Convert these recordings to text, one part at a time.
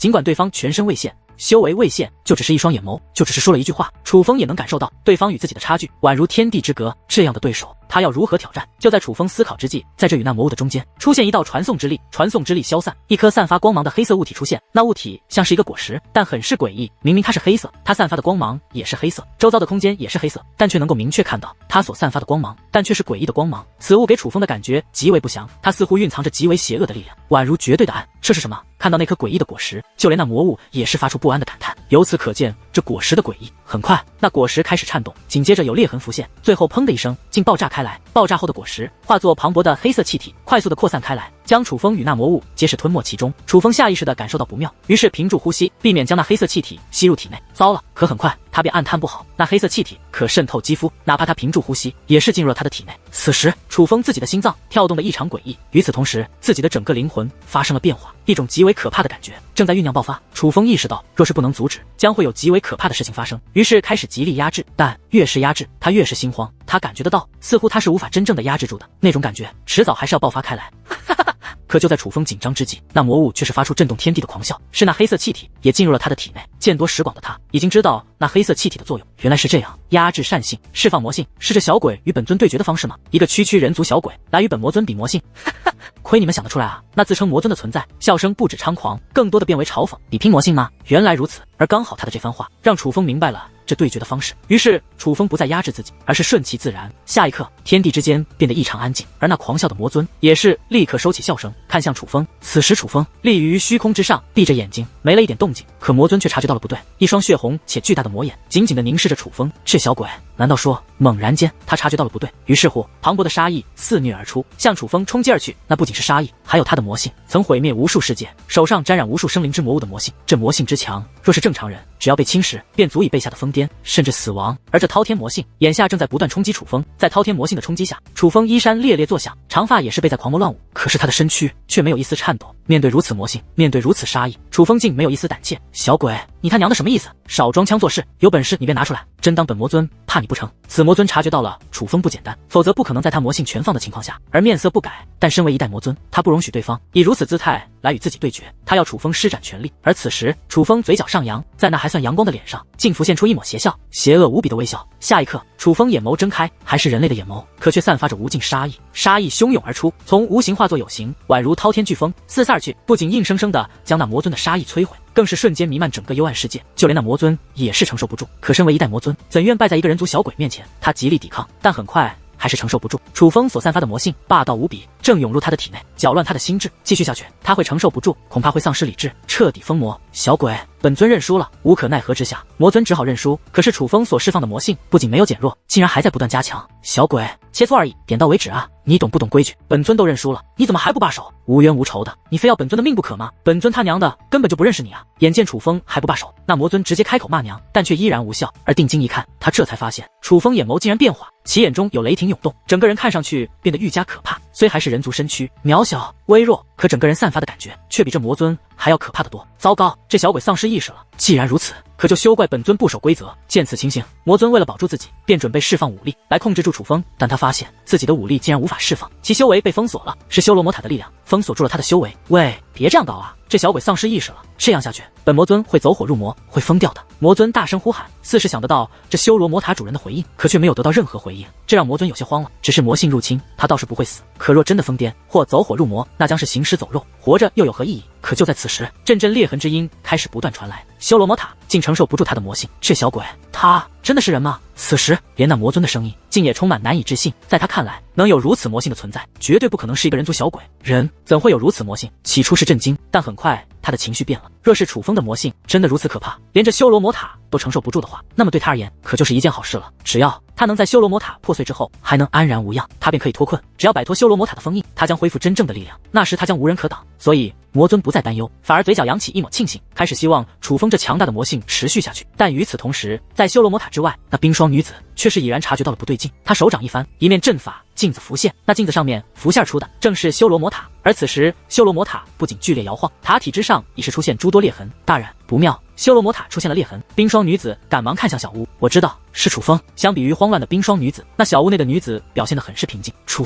尽管对方全身未现，修为未现，就只是一双眼眸，就只是说了一句话，楚风也能感受到对方与自己的差距宛如天地之隔。这样的对手，他要如何挑战？就在楚风思考之际，在这与那魔物的中间出现一道传送之力，传送之力消散，一颗散发光芒的黑色物体出现。那物体像是一个果实，但很是诡异。明明它是黑色，它散发的光芒也是黑色，周遭的空间也是黑色，但却能够明确看到它所散发的光芒，但却是诡异的光芒。此物给楚风的感觉极为不祥，它似乎蕴藏着极为邪恶的力量，宛如绝对的暗。这是什么？看到那颗诡异的果实，就连那魔物也是发出不安的感叹。由此可见这果实的诡异。很快，那果实开始颤动，紧接着有裂痕浮现，最后砰的一声，竟爆炸开来。爆炸后的果实化作磅礴的黑色气体，快速的扩散开来，将楚风与那魔物皆是吞没其中。楚风下意识的感受到不妙，于是屏住呼吸，避免将那黑色气体吸入体内。糟了！可很快他便暗叹不好，那黑色气体可渗透肌肤，哪怕他屏住呼吸，也是进入了他的体内。此时，楚风自己的心脏跳动的异常诡异，与此同时，自己的整个灵魂发生了变化，一种极为可怕的感觉正在酝酿爆发。楚风意识到，若是不能阻止，将会有极为可怕的事情发生，于是开始极力压制，但越是压制，他越是心慌。他感觉得到，似乎他是无法真正的压制住的，那种感觉迟早还是要爆发开来。可就在楚风紧张之际，那魔物却是发出震动天地的狂笑，是那黑色气体也进入了他的体内。见多识广的他已经知道那黑色气体的作用，原来是这样，压制善性，释放魔性，是这小鬼与本尊对决的方式吗？一个区区人族小鬼来与本魔尊比魔性，亏你们想得出来啊！那自称魔尊的存在，笑声不止猖狂，更多的变为嘲讽。比拼魔性吗？原来如此。而刚好他的这番话让楚风明白了这对决的方式，于是楚风不再压制自己，而是顺其自然。下一刻，天地之间变得异常安静，而那狂笑的魔尊也是立刻收起笑声，看向楚风。此时楚风立于虚空之上，闭着眼睛，没了一点动静。可魔尊却察觉到了不对，一双血红且巨大的魔眼紧紧地凝视着楚风。这小鬼，难道说……猛然间，他察觉到了不对，于是乎，磅礴的杀意肆虐而出，向楚风冲击而去。那不仅是杀意，还有他的魔性，曾毁灭无数世界，手上沾染无数生灵之魔物的魔性。这魔性之强，若是正常人，只要被侵蚀，便足以被吓得疯癫，甚至死亡。而这滔天魔性，眼下正在不断冲击楚风。在滔天魔性的冲击下，楚风衣衫猎猎作响，长发也是被在狂魔乱舞。可是他的身躯却没有一丝颤抖。面对如此魔性，面对如此杀意，楚风竟没有一丝胆怯。小鬼，你他娘的什么意思？少装腔作势，有本事你便拿出来，真当本魔尊怕你不成？此魔尊察觉到了楚风不简单，否则不可能在他魔性全放的情况下而面色不改。但身为一代魔尊，他不容许对方以如此姿态来与自己对决，他要楚风施展全力。而此时，楚风嘴角上扬，在那还算阳光的脸上，竟浮现出一抹邪笑，邪恶无比的微笑。下一刻，楚风眼眸睁开，还是人类的眼眸，可却散发着无尽杀意，杀意汹涌而出，从无形化作有形，宛如滔天飓风四散而去，不仅硬生生的将那魔尊的杀意摧毁，更是瞬间弥漫整个幽暗世界，就连那魔尊也是承受不住。可身为一代魔尊，怎愿败在一个人族小鬼面前？他极力抵抗，但很快还是承受不住。楚风所散发的魔性霸道无比，正涌入他的体内，搅乱他的心智。继续下去，他会承受不住，恐怕会丧失理智，彻底疯魔。小鬼，本尊认输了。无可奈何之下，魔尊只好认输。可是楚风所释放的魔性不仅没有减弱，竟然还在不断加强。小鬼，切磋而已，点到为止啊！你懂不懂规矩？本尊都认输了，你怎么还不罢手？无冤无仇的，你非要本尊的命不可吗？本尊他娘的根本就不认识你啊！眼见楚风还不罢手，那魔尊直接开口骂娘，但却依然无效。而定睛一看，他这才发现楚风眼眸竟然变化，其眼中有雷霆涌动，整个人看上去变得愈加可怕。虽还是人族身躯，渺小微弱，可整个人散发的感觉却比这魔尊还要可怕得多。糟糕，这小鬼丧失意识了。既然如此，可就休怪本尊不守规则。见此情形，魔尊为了保住自己，便准备释放武力来控制住楚风，但他发现自己的武力竟然无法释放，其修为被封锁了，是修罗魔塔的力量封锁住了他的修为。喂，别这样搞啊！这小鬼丧失意识了，这样下去，本魔尊会走火入魔，会疯掉的。魔尊大声呼喊，似是想得到这修罗魔塔主人的回应，可却没有得到任何回应，这让魔尊有些慌了。只是魔性入侵，他倒是不会死，可若真的疯癫或走火入魔，那将是行尸走肉，活着又有何意义？可就在此时，阵阵裂痕之音开始不断传来，修罗魔塔竟承受不住他的魔性。这小鬼，他真的是人吗？此时，连那魔尊的声音竟也充满难以置信。在他看来，能有如此魔性的存在，绝对不可能是一个人族小鬼。人怎会有如此魔性？起初是震惊，但很快他的情绪变了。若是楚风的魔性真的如此可怕，连这修罗魔塔都承受不住的话，那么对他而言可就是一件好事了。只要他能在修罗魔塔破碎之后还能安然无恙，他便可以脱困。只要摆脱修罗魔塔的封印，他将恢复真正的力量，那时他将无人可挡。所以魔尊不再担忧，反而嘴角扬起一抹庆幸，开始希望楚风这强大的魔性持续下去。但与此同时，在修罗魔塔之外，那冰霜女子却是已然察觉到了不对劲，她手掌一翻，一面阵法镜子浮现，那镜子上面浮现出的正是修罗魔塔。而此时，修罗魔塔不仅剧烈摇晃，塔体之上已是出现诸多裂痕。大人，不妙！修罗魔塔出现了裂痕，冰霜女子赶忙看向小屋，我知道是楚风。相比于慌乱的冰霜女子，那小屋内的女子表现得很是平静。楚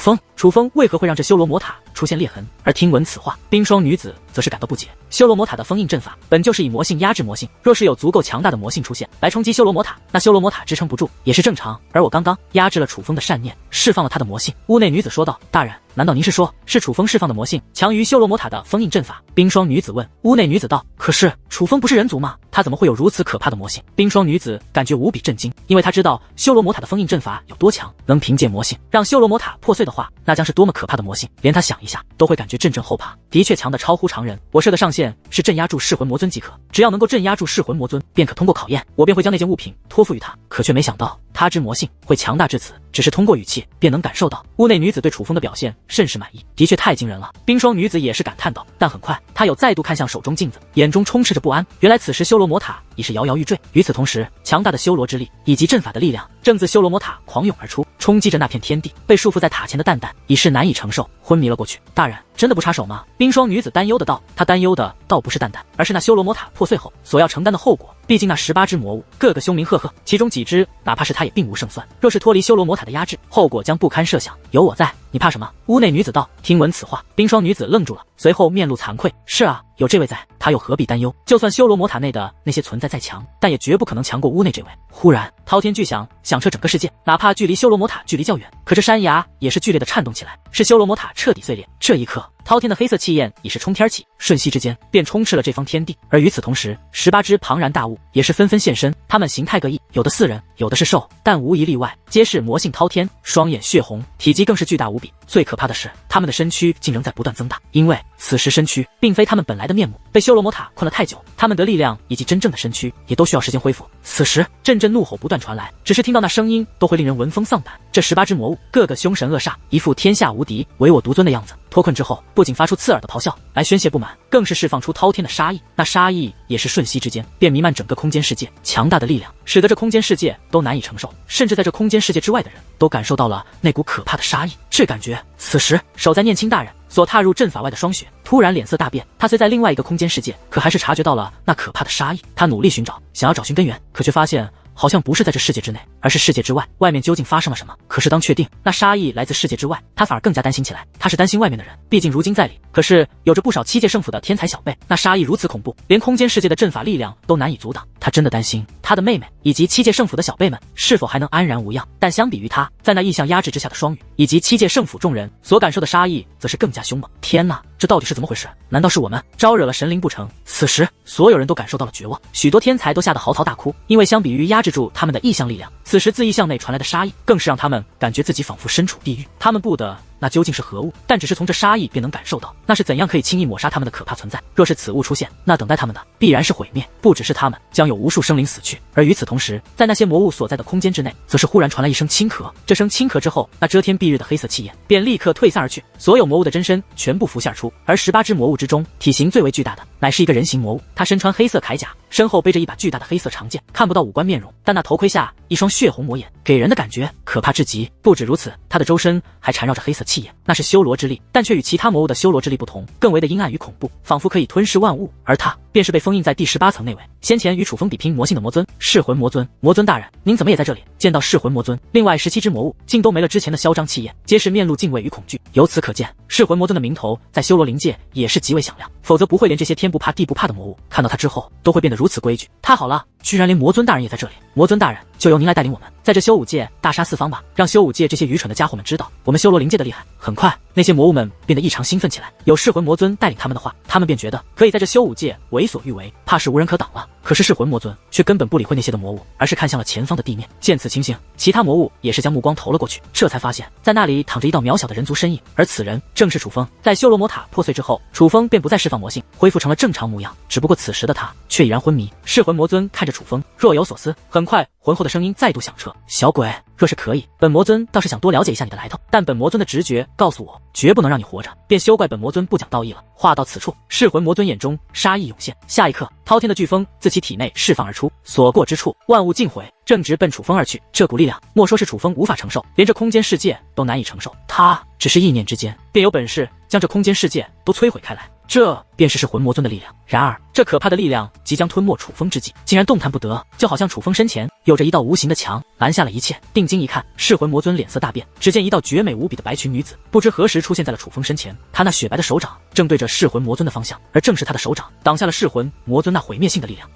风为何会让这修罗魔塔出现裂痕？而听闻此话，冰霜女子则是感到不解。修罗魔塔的封印阵法本就是以魔性压制魔性，若是有足够强大的魔性出现来冲击修罗魔塔，那修罗魔塔支撑不住也是正常。而我刚刚压制了楚风的善念，释放了他的魔性。屋内女子说道：“大人，难道您是说是楚风释放的魔性强于修罗魔塔的封印阵法？”冰霜女子问。屋内女子道：“可是楚风不是人族吗？他怎么会有如此可怕的魔性？”冰霜女子感觉无比震惊，因为她知道修罗魔塔的封印阵法有多强，能凭借魔性让修罗魔塔破碎的话，那将是多么可怕的魔性，连她想一下都会感觉阵阵后怕。的确强得超乎常人，我设的上限是镇压住噬魂魔尊即可，只要能够镇压住噬魂魔尊，便可通过考验，我便会将那件物品托付于他。可却没想到他之魔性会强大至此，只是通过语气便能感受到。屋内女子对楚风的表现甚是满意，的确太惊人了。冰霜女子也是感叹道，但很快她又再度看向手中镜子，眼中充斥着不安。原来此时修罗魔塔已是摇摇欲坠，与此同时，强大的修罗之力以及阵法的力量正自修罗魔塔狂涌而出，冲击着那片天地。被束缚在塔前的蛋蛋已是难以承受，昏迷了过去。大人真的不插手吗？冰霜女子担忧的道。她担忧的倒不是蛋蛋，而是那修罗魔塔破碎后所要承担的后果。毕竟那18只魔物个个凶名赫赫，其中几只哪怕是他也并无胜算。若是脱离修罗魔塔的压制，后果将不堪设想。有我在，你怕什么？屋内女子道。听闻此话，冰霜女子愣住了，随后面露惭愧。是啊，有这位在，他又何必担忧？就算修罗魔塔内的那些存在再强，但也绝不可能强过屋内这位。忽然，滔天巨响响彻整个世界，哪怕距离修罗魔塔距离较远，可这山崖也是剧烈的颤动起来，是修罗魔塔彻底碎裂。这一刻，滔天的黑色气焰已是冲天起，瞬息之间便充斥了这方天地。而与此同时，18只庞然大物也是纷纷现身，它们形态各异，有的似人，有的是兽，但无一例外皆是魔性滔天，双眼血红，体积更是巨大无比。最可怕的是，他们的身躯竟仍在不断增大，因为此时身躯并非他们本来的面目，被修罗魔塔困了太久，他们的力量以及真正的身躯也都需要时间恢复。此时阵阵怒吼不断传来，只是听到那声音都会令人闻风丧胆。这18只魔物个个凶神恶煞，一副天下无敌唯我独尊的样子。脱困之后，不仅发出刺耳的咆哮来宣泄不满，更是释放出滔天的杀意。那杀意也是瞬息之间便弥漫整个空间世界，强大的力量使得这空间世界都难以承受，甚至在这空间世界之外的人都感受到了那股可怕的杀意。这感觉，此时守在念青大人所踏入阵法外的霜雪突然脸色大变，他虽在另外一个空间世界，可还是察觉到了那可怕的杀意。他努力寻找，想要找寻根源，可却发现好像不是在这世界之内，而是世界之外。外面究竟发生了什么？可是当确定那杀意来自世界之外，他反而更加担心起来。他是担心外面的人，毕竟如今在里可是有着不少7届圣府的天才小辈，那杀意如此恐怖，连空间世界的阵法力量都难以阻挡。他真的担心他的妹妹以及7届圣府的小辈们是否还能安然无恙。但相比于他在那异象压制之下的双羽以及7届圣府众人所感受的杀意，则是更加凶猛。天哪，这到底是怎么回事？难道是我们招惹了神灵不成？此时所有人都感受到了绝望，许多天才都吓得嚎啕大哭，因为相比于压制住他们的异象力量，此时自异象内传来的杀意更是让他们感觉自己仿佛身处地狱。他们不得那究竟是何物？但只是从这杀意便能感受到，那是怎样可以轻易抹杀他们的可怕存在。若是此物出现，那等待他们的必然是毁灭，不只是他们，将有无数生灵死去。而与此同时，在那些魔物所在的空间之内，则是忽然传来一声轻咳。这声轻咳之后，那遮天蔽日的黑色气焰便立刻退散而去，所有魔物的真身全部浮现而出。而18只魔物之中，体型最为巨大的乃是一个人形魔物，他身穿黑色铠甲，身后背着一把巨大的黑色长剑，看不到五官面容，但那头盔下一双血红魔眼，给人的感觉可怕至极。不止如此，他的周身还缠绕着黑色气焰，那是修罗之力，但却与其他魔物的修罗之力不同，更为的阴暗与恐怖，仿佛可以吞噬万物。而他便是被封印在第18层内位，先前与楚风比拼魔性的魔尊噬魂魔尊。魔尊大人，您怎么也在这里？见到噬魂魔尊，另外17只魔物竟都没了之前的嚣张气焰，皆是面露敬畏与恐惧。由此可见，噬魂魔尊的名头在修罗灵界也是极为响亮，否则不会连这些天不怕地不怕的魔物看到他之后都会变得如此规矩。太好了，居然连魔尊大人也在这里。魔尊大人，就由您来带领我们在这修武界大杀四方吧，让修武界这些愚蠢的家伙们知道我们修罗灵界的厉害。很快，那些魔物们变得异常兴奋起来，有噬魂魔尊带领他们的话，他们便觉得可以在这修武界为所欲为，怕是无人可挡了。可是噬魂魔尊却根本不理会那些的魔物，而是看向了前方的地面。见此情形，其他魔物也是将目光投了过去，这才发现在那里躺着一道渺小的人族身影，而此人正是楚风。在修罗魔塔破碎之后，楚风便不再释放魔性，恢复成了正常模样，只不过此时的他却已然昏迷。噬魂魔尊看着楚风，若有所思。很快，浑厚的声音再度响彻：“小鬼，若是可以，本魔尊倒是想多了解一下你的来头，但本魔尊的直觉告诉我，绝不能让你活着，便休怪本魔尊不讲道义了。”话到此处，噬魂魔尊眼中杀意涌现，下一刻，滔天的飓风自其体内释放而出，所过之处，万物尽毁，正直奔楚风而去。这股力量，莫说是楚风无法承受，连这空间世界都难以承受。他只是意念之间，便有本事将这空间世界都摧毁开来。这便是噬魂魔尊的力量。然而，这可怕的力量即将吞没楚风之际，竟然动弹不得，就好像楚风身前有着一道无形的墙拦下了一切。定睛一看，噬魂魔尊脸色大变，只见一道绝美无比的白裙女子，不知何时出现在了楚风身前。她那雪白的手掌正对着噬魂魔尊的方向，而正是她的手掌挡下了噬魂魔尊那毁灭性的力量。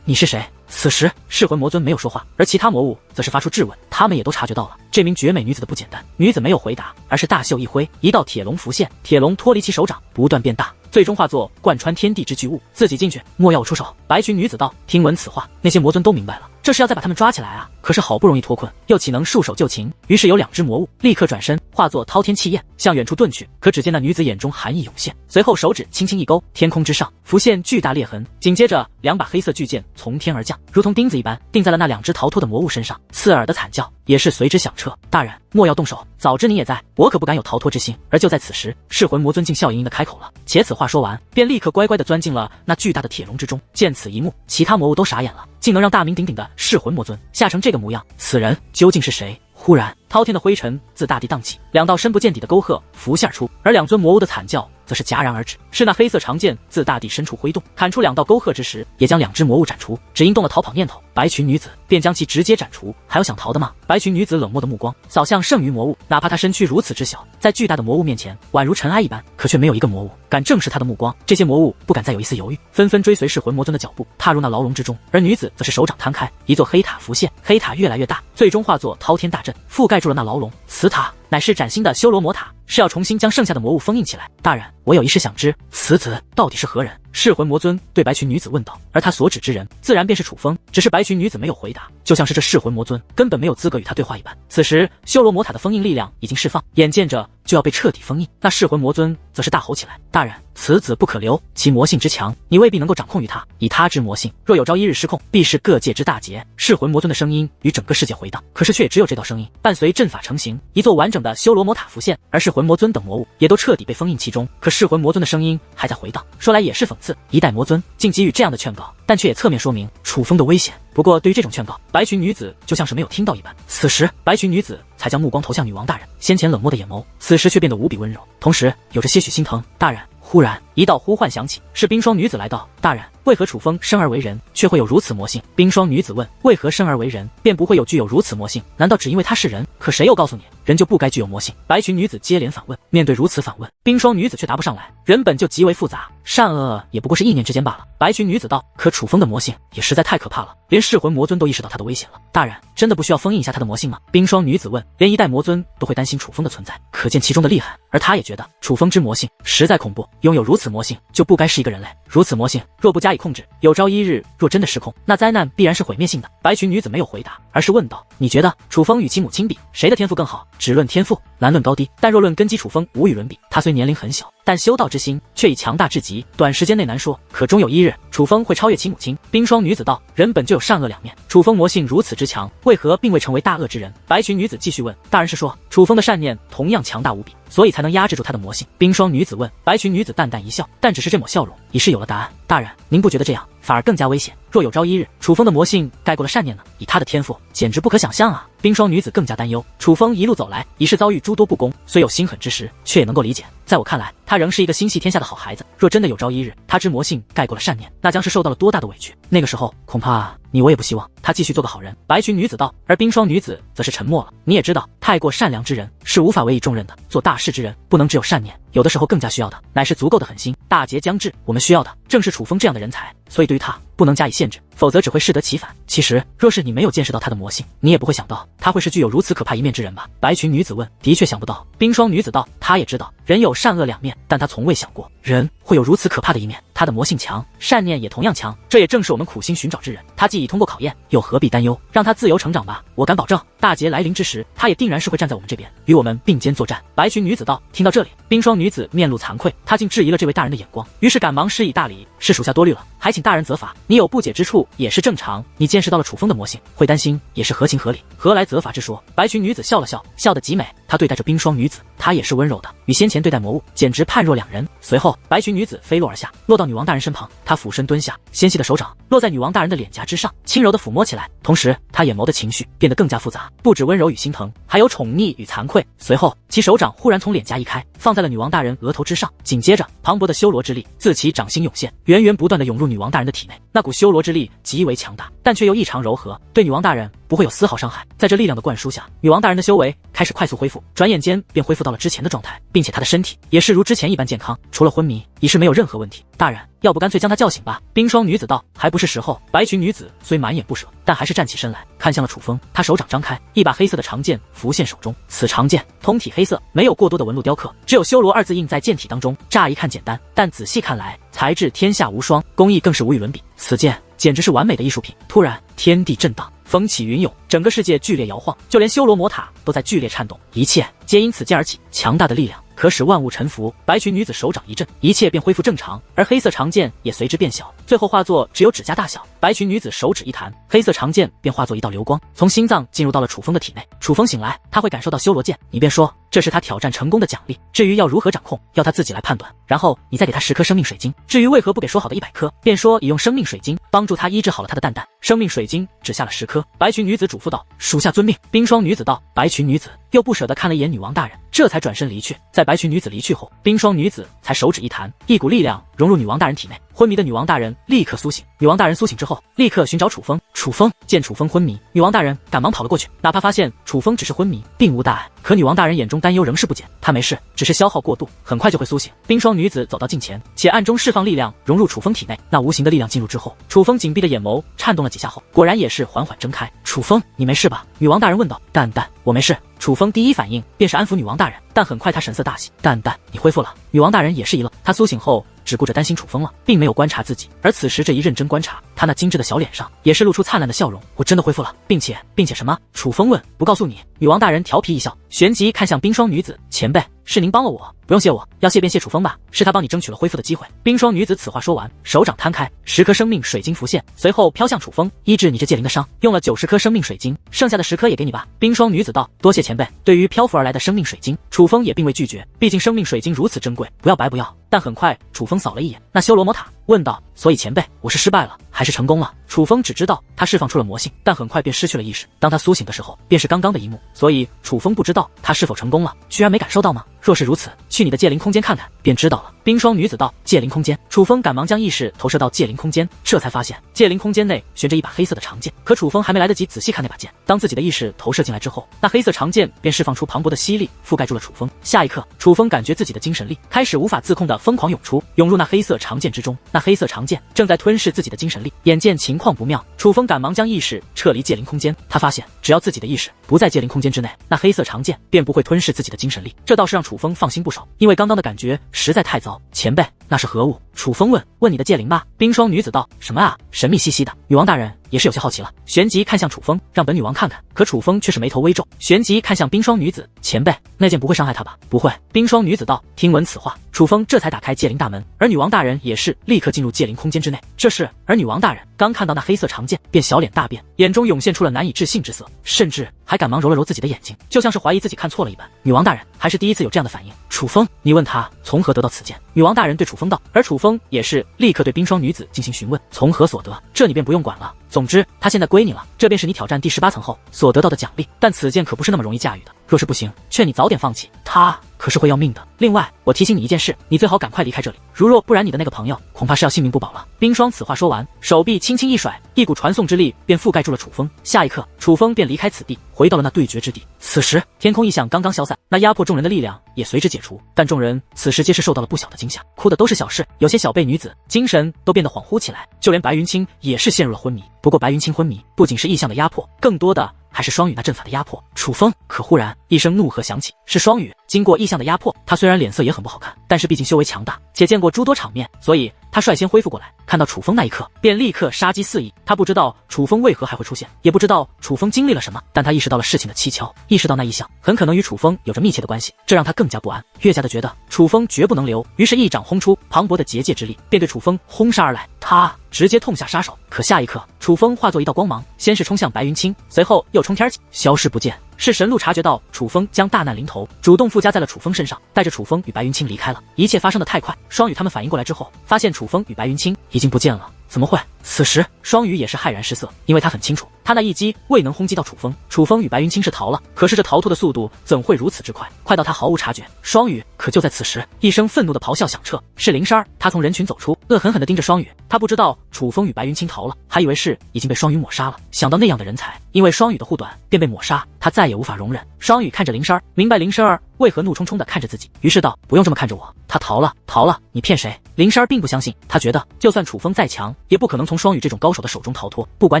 你是谁？此时，噬魂魔尊没有说话，而其他魔物则是发出质问。他们也都察觉到了这名绝美女子的不简单。女子没有回答，而是大袖一挥，一道铁龙浮现，铁龙脱离其手掌，不断变大，最终化作贯穿天地之巨物，自己进去，莫要我出手。白裙女子道。听闻此话，那些魔尊都明白了，这是要再把他们抓起来啊！可是好不容易脱困，又岂能束手就擒？于是有2只魔物立刻转身，化作滔天气焰，向远处遁去。可只见那女子眼中寒意涌现，随后手指轻轻一勾，天空之上浮现巨大裂痕，紧接着2把黑色巨剑从天而降，如同钉子一般钉在了那2只逃脱的魔物身上，刺耳的惨叫也是随之响彻。大人，莫要动手，早知你也在，我可不敢有逃脱之心。而就在此时，噬魂魔尊竟笑盈盈的开口了，且此话说完，便立刻乖乖的钻进了那巨大的铁笼之中。见此一幕，其他魔物都傻眼了，竟能让大名鼎鼎的噬魂魔尊吓成这个模样，此人究竟是谁？忽然，滔天的灰尘自大地荡起，2道深不见底的沟壑浮现而出，而2尊魔物的惨叫则是戛然而止。是那黑色长剑自大地深处挥动，砍出2道沟壑之时，也将2只魔物斩除。只因动了逃跑念头，白裙女子便将其直接斩除。还有想逃的吗？白裙女子冷漠的目光扫向剩余魔物，哪怕她身躯如此之小，在巨大的魔物面前宛如尘埃一般，可却没有一个魔物敢正视她的目光。这些魔物不敢再有一丝犹豫，纷纷追随噬魂魔尊的脚步，踏入那牢笼之中。而女子则是手掌摊开，一座黑塔浮现，黑塔越来越大，最终化作滔天大阵，覆盖住了那牢笼。此塔乃是崭新的修罗魔塔，是要重新将剩下的魔物封印起来。大人，我有一事想知，此子到底是何人？噬魂魔尊对白裙女子问道，而他所指之人自然便是楚风，只是白裙女子没有回答，就像是这噬魂魔尊根本没有资格与他对话一般。此时，修罗魔塔的封印力量已经释放，眼见着就要被彻底封印，那噬魂魔尊则是大吼起来：大人，此子不可留，其魔性之强，你未必能够掌控于他。以他之魔性，若有朝一日失控，必是各界之大劫。噬魂魔尊的声音与整个世界回荡，可是却也只有这道声音。伴随阵法成型，一座完整的修罗魔塔浮现，而噬魂魔尊等魔物也都彻底被封印其中。可噬魂魔尊的声音还在回荡，说来也是讽刺，一代魔尊竟给予这样的劝告，但却也侧面说明楚风的危险。不过对于这种劝告，白裙女子就像是没有听到一般。此时，白裙女子才将目光投向女王大人，先前冷漠的眼眸，此时却变得无比温柔，同时有着些许心疼。大人，忽然一道呼唤响起，是冰霜女子来道。大人，为何楚风生而为人，却会有如此魔性？冰霜女子问。为何生而为人，便不会有具有如此魔性？难道只因为他是人？可谁又告诉你，人就不该具有魔性？白裙女子接连反问。面对如此反问，冰霜女子却答不上来。人本就极为复杂，善恶也不过是意念之间罢了。白裙女子道。可楚风的魔性也实在太可怕了，连噬魂魔尊都意识到他的危险了。大人，真的不需要封印一下他的魔性吗？冰霜女子问。连一代魔尊都会担心楚风的存在，可见其中的厉害。而他也觉得楚风之魔性实在恐怖，拥有如此魔性就不该是一个人类。如此魔性若不加以控制，有朝一日若真的失控，那灾难必然是毁灭性的。白裙女子没有回答，而是问道：你觉得楚风与其母亲比，谁的天赋更好？只论天赋，难论高低，但若论根基，楚风无与伦比。他虽年龄很小，但修道之心却已强大至极，短时间内难说，可终有一日，楚风会超越其母亲。冰霜女子道：人本就有善恶两面，楚风魔性如此之强，为何并未成为大恶之人？白裙女子继续问。大人是说楚风的善念同样强大无比，所以才能压制住他的魔性？冰霜女子问。白裙女子淡淡一笑，但只是这抹笑容已是有了答案。大人，您不觉得这样反而更加危险？若有朝一日楚风的魔性盖过了善念呢？以他的天赋，简直不可想象啊！冰霜女子更加担忧。楚风一路走来，已是遭遇诸多不公，虽有心狠之时，却也能够理解。在我看来，他仍是一个心系天下的好孩子。若真的有朝一日，他之魔性盖过了善念，那将是受到了多大的委屈？那个时候，恐怕你我也不希望他继续做个好人。白裙女子道。而冰霜女子则是沉默了。你也知道，太过善良之人是无法委以重任的。做大事之人，不能只有善念，有的时候更加需要的乃是足够的狠心。大劫将至，我们需要的正是楚风这样的人才，所以对于他不能加以限制，否则只会适得其反。其实，若是你没有见识到他的魔性，你也不会想到他会是具有如此可怕一面之人吧？白裙女子问。的确想不到。冰霜女子道。她也知道人有善恶两面，但她从未想过人会有如此可怕的一面。他的魔性强，善念也同样强，这也正是我们苦心寻找之人。他既已通过考验，又何必担忧？让他自由成长吧。我敢保证，大劫来临之时，他也定然是会站在我们这边，与我们并肩作战。白裙女子道。听到这里，冰霜女子面露惭愧，她竟质疑了这位大人的眼光，于是赶忙施以大礼：是属下多虑了，还请大人责罚。你有不解之处也是正常，你见识到了楚风的魔性，会担心也是合情合理，何来责罚之说？白裙女子笑了笑，笑得极美。他对待着冰霜女子，他也是温柔的，与先前对待魔物简直判若两人。随后，白裙女子飞落而下，落到女王大人身旁，她俯身蹲下，纤细的手掌落在女王大人的脸颊之上，轻柔的抚摸起来。同时，她眼眸的情绪变得更加复杂，不止温柔与心疼，还有宠溺与惭愧。随后，其手掌忽然从脸颊移开，放在了女王大人额头之上。紧接着，磅礴的修罗之力自其掌心涌现，源源不断的涌入女王大人的体内。那股修罗之力极为强大，但却又异常柔和，对女王大人不会有丝毫伤害。在这力量的灌输下，女王大人的修为开始快速恢复，转眼间便恢复到了之前的状态，并且她的身体也是如之前一般健康，除了昏迷，已是没有任何问题。大人，要不干脆将她叫醒吧？冰霜女子道。还不是时候。白裙女子虽满眼不舍，但还是站起身来，看向了楚风。她手掌张开，一把黑色的长剑浮现手中。此长剑通体黑色，没有过多的纹路雕刻，只有修罗二字印在剑体当中。乍一看简单，但仔细看来，材质天下无双，工艺更是无与伦比。此剑简直是完美的艺术品。突然，天地震荡，风起云涌，整个世界剧烈摇晃，就连修罗魔塔都在剧烈颤动，一切皆因此剑而起。强大的力量可使万物臣服。白裙女子手掌一震，一切便恢复正常，而黑色长剑也随之变小，最后化作只有指甲大小。白裙女子手指一弹，黑色长剑便化作一道流光，从心脏进入到了楚风的体内。楚风醒来，他会感受到修罗剑，你便说这是他挑战成功的奖励。至于要如何掌控，要他自己来判断。然后你再给他10颗生命水晶。至于为何不给说好的100颗，便说已用生命水晶帮助他医治好了他的蛋蛋。生命水晶只下了10颗。白裙女子嘱咐道：“属下遵命。”冰霜女子道。白裙女子又不舍得看了一眼女王大人，这才转身离去。在白裙女子离去后，冰霜女子才手指一弹，一股力量融入女王大人体内。昏迷的女王大人立刻苏醒。女王大人苏醒之后，立刻寻找楚风。楚风见楚风昏迷，女王大人赶忙跑了过去。哪怕发现楚风只是昏迷，并无大碍，可女王大人眼中担忧仍是不减。他没事，只是消耗过度，很快就会苏醒。冰霜女子走到近前，且暗中释放力量融入楚风体内。那无形的力量进入之后，楚风紧闭的眼眸颤动了几下后，果然也是缓缓睁开。楚风，你没事吧？女王大人问道。蛋蛋，我没事。楚风第一反应便是安抚女王大人，但很快他神色大喜。蛋蛋，你恢复了。女王大人也是一愣，她苏醒后只顾着担心楚风了，并没有观察自己。而此时这一认真观察，她那精致的小脸上也是露出灿烂的笑容。我真的恢复了，并且什么？楚风问。不告诉你。女王大人调皮一笑，旋即看向冰霜女子，前辈，是您帮了我，不用谢我，要谢便谢楚风吧，是他帮你争取了恢复的机会。冰霜女子此话说完，手掌摊开，10颗生命水晶浮现，随后飘向楚风，医治你这戒灵的伤，用了90颗生命水晶，剩下的10颗也给你吧。冰霜女子道。多谢前辈。对于漂浮而来的生命水晶，楚风也并未拒绝，毕竟生命水晶如此珍贵，不要白不要。但很快楚风扫了一眼那修罗魔塔，问道：所以前辈，我是失败了还是成功了？楚风只知道他释放出了魔性，但很快便失去了意识。当他苏醒的时候，便是刚刚的一幕，所以楚风不知道他是否成功了。居然没感受到吗？若是如此，去你的戒灵空间看看便知道了。冰霜女子道。戒灵空间。楚风赶忙将意识投射到戒灵空间，这才发现戒灵空间内悬着一把黑色的长剑。可楚风还没来得及仔细看那把剑，当自己的意识投射进来之后，那黑色长剑便释放出磅礴的吸力，覆盖住了楚风。下一刻，楚风感觉自己的精神力开始无法自控的疯狂涌出，涌入那黑色长剑之中。那黑色长剑正在吞噬自己的精神力，眼见情况不妙，楚风赶忙将意识撤离戒灵空间。他发现只要自己的意识不在戒灵空间之内，那黑色长剑便不会吞噬自己的精神力，这倒是让楚风放心不少，因为刚刚的感觉实在太糟。前辈，那是何物？楚风问。问你的戒灵吧。冰霜女子道。什么啊？神秘兮兮的。女王大人也是有些好奇了，旋即看向楚风，让本女王看看。可楚风却是眉头微皱，旋即看向冰霜女子，前辈，那剑不会伤害她吧？不会。冰霜女子道。听闻此话，楚风这才打开戒灵大门，而女王大人也是立刻进入戒灵空间之内。这是，而女王大人刚看到那黑色长剑，便小脸大变，眼中涌现出了难以置信之色，甚至还赶忙揉了揉自己的眼睛，就像是怀疑自己看错了一般。女王大人还是第一次有这样的反应。楚风，你问他从何得到此剑？女王大人对楚风道。而楚风也是立刻对冰霜女子进行询问，从何所得？这你便不用管了。总之，他现在归你了，这便是你挑战第18层后所得到的奖励。但此剑可不是那么容易驾驭的，若是不行，劝你早点放弃，他可是会要命的。另外，我提醒你一件事，你最好赶快离开这里，如若不然，你的那个朋友恐怕是要性命不保了。冰霜此话说完，手臂轻轻一甩，一股传送之力便覆盖住了楚风。下一刻，楚风便离开此地，回到了那对决之地。此时，天空异象刚刚消散，那压迫众人的力量也随之解除，但众人此时皆是受到了不小的惊吓，哭的都是小事，有些小辈女子精神都变得恍惚起来，就连白云清也是陷入了昏迷。不过白云清昏迷不仅是异象的压迫，更多的还是双羽那阵法的压迫。楚风可忽然一声怒喝响起，是双羽。经过异象的压迫，他虽然脸色也很不好看，但是毕竟修为强大，且见过诸多场面，所以他率先恢复过来。看到楚风那一刻，便立刻杀机四溢。他不知道楚风为何还会出现，也不知道楚风经历了什么，但他意识到了事情的蹊跷，意识到那异象很可能与楚风有着密切的关系，这让他更加不安，越加的觉得楚风绝不能留。于是，一掌轰出，磅礴的结界之力便对楚风轰杀而来。他直接痛下杀手。可下一刻，楚风化作一道光芒，先是冲向白云清，随后又冲天起，消失不见。是神鹿察觉到楚风将大难临头，主动附加在了楚风身上，带着楚风与白云清离开了。一切发生的太快，双羽他们反应过来之后，发现楚风与白云清已经不见了。怎么会？此时双羽也是骇然失色，因为他很清楚，他那一击未能轰击到楚风，楚风与白云清是逃了，可是这逃脱的速度怎会如此之快，快到他毫无察觉。双羽可就在此时，一声愤怒的咆哮响彻，是灵山，他从人群走出，恶狠狠地盯着双羽。他不知道楚风与白云清逃了，还以为是已经被双羽抹杀了。想到那样的人才，因为双羽的护短便被抹杀，他再也无法容忍。双羽看着灵山，明白灵山儿为何怒冲冲地看着自己，于是道：不用这么看着我，他逃了，逃了，你骗谁？灵山并不相信，他觉得就算楚风再强，也不可能从双羽这种高手的手中逃脱。不管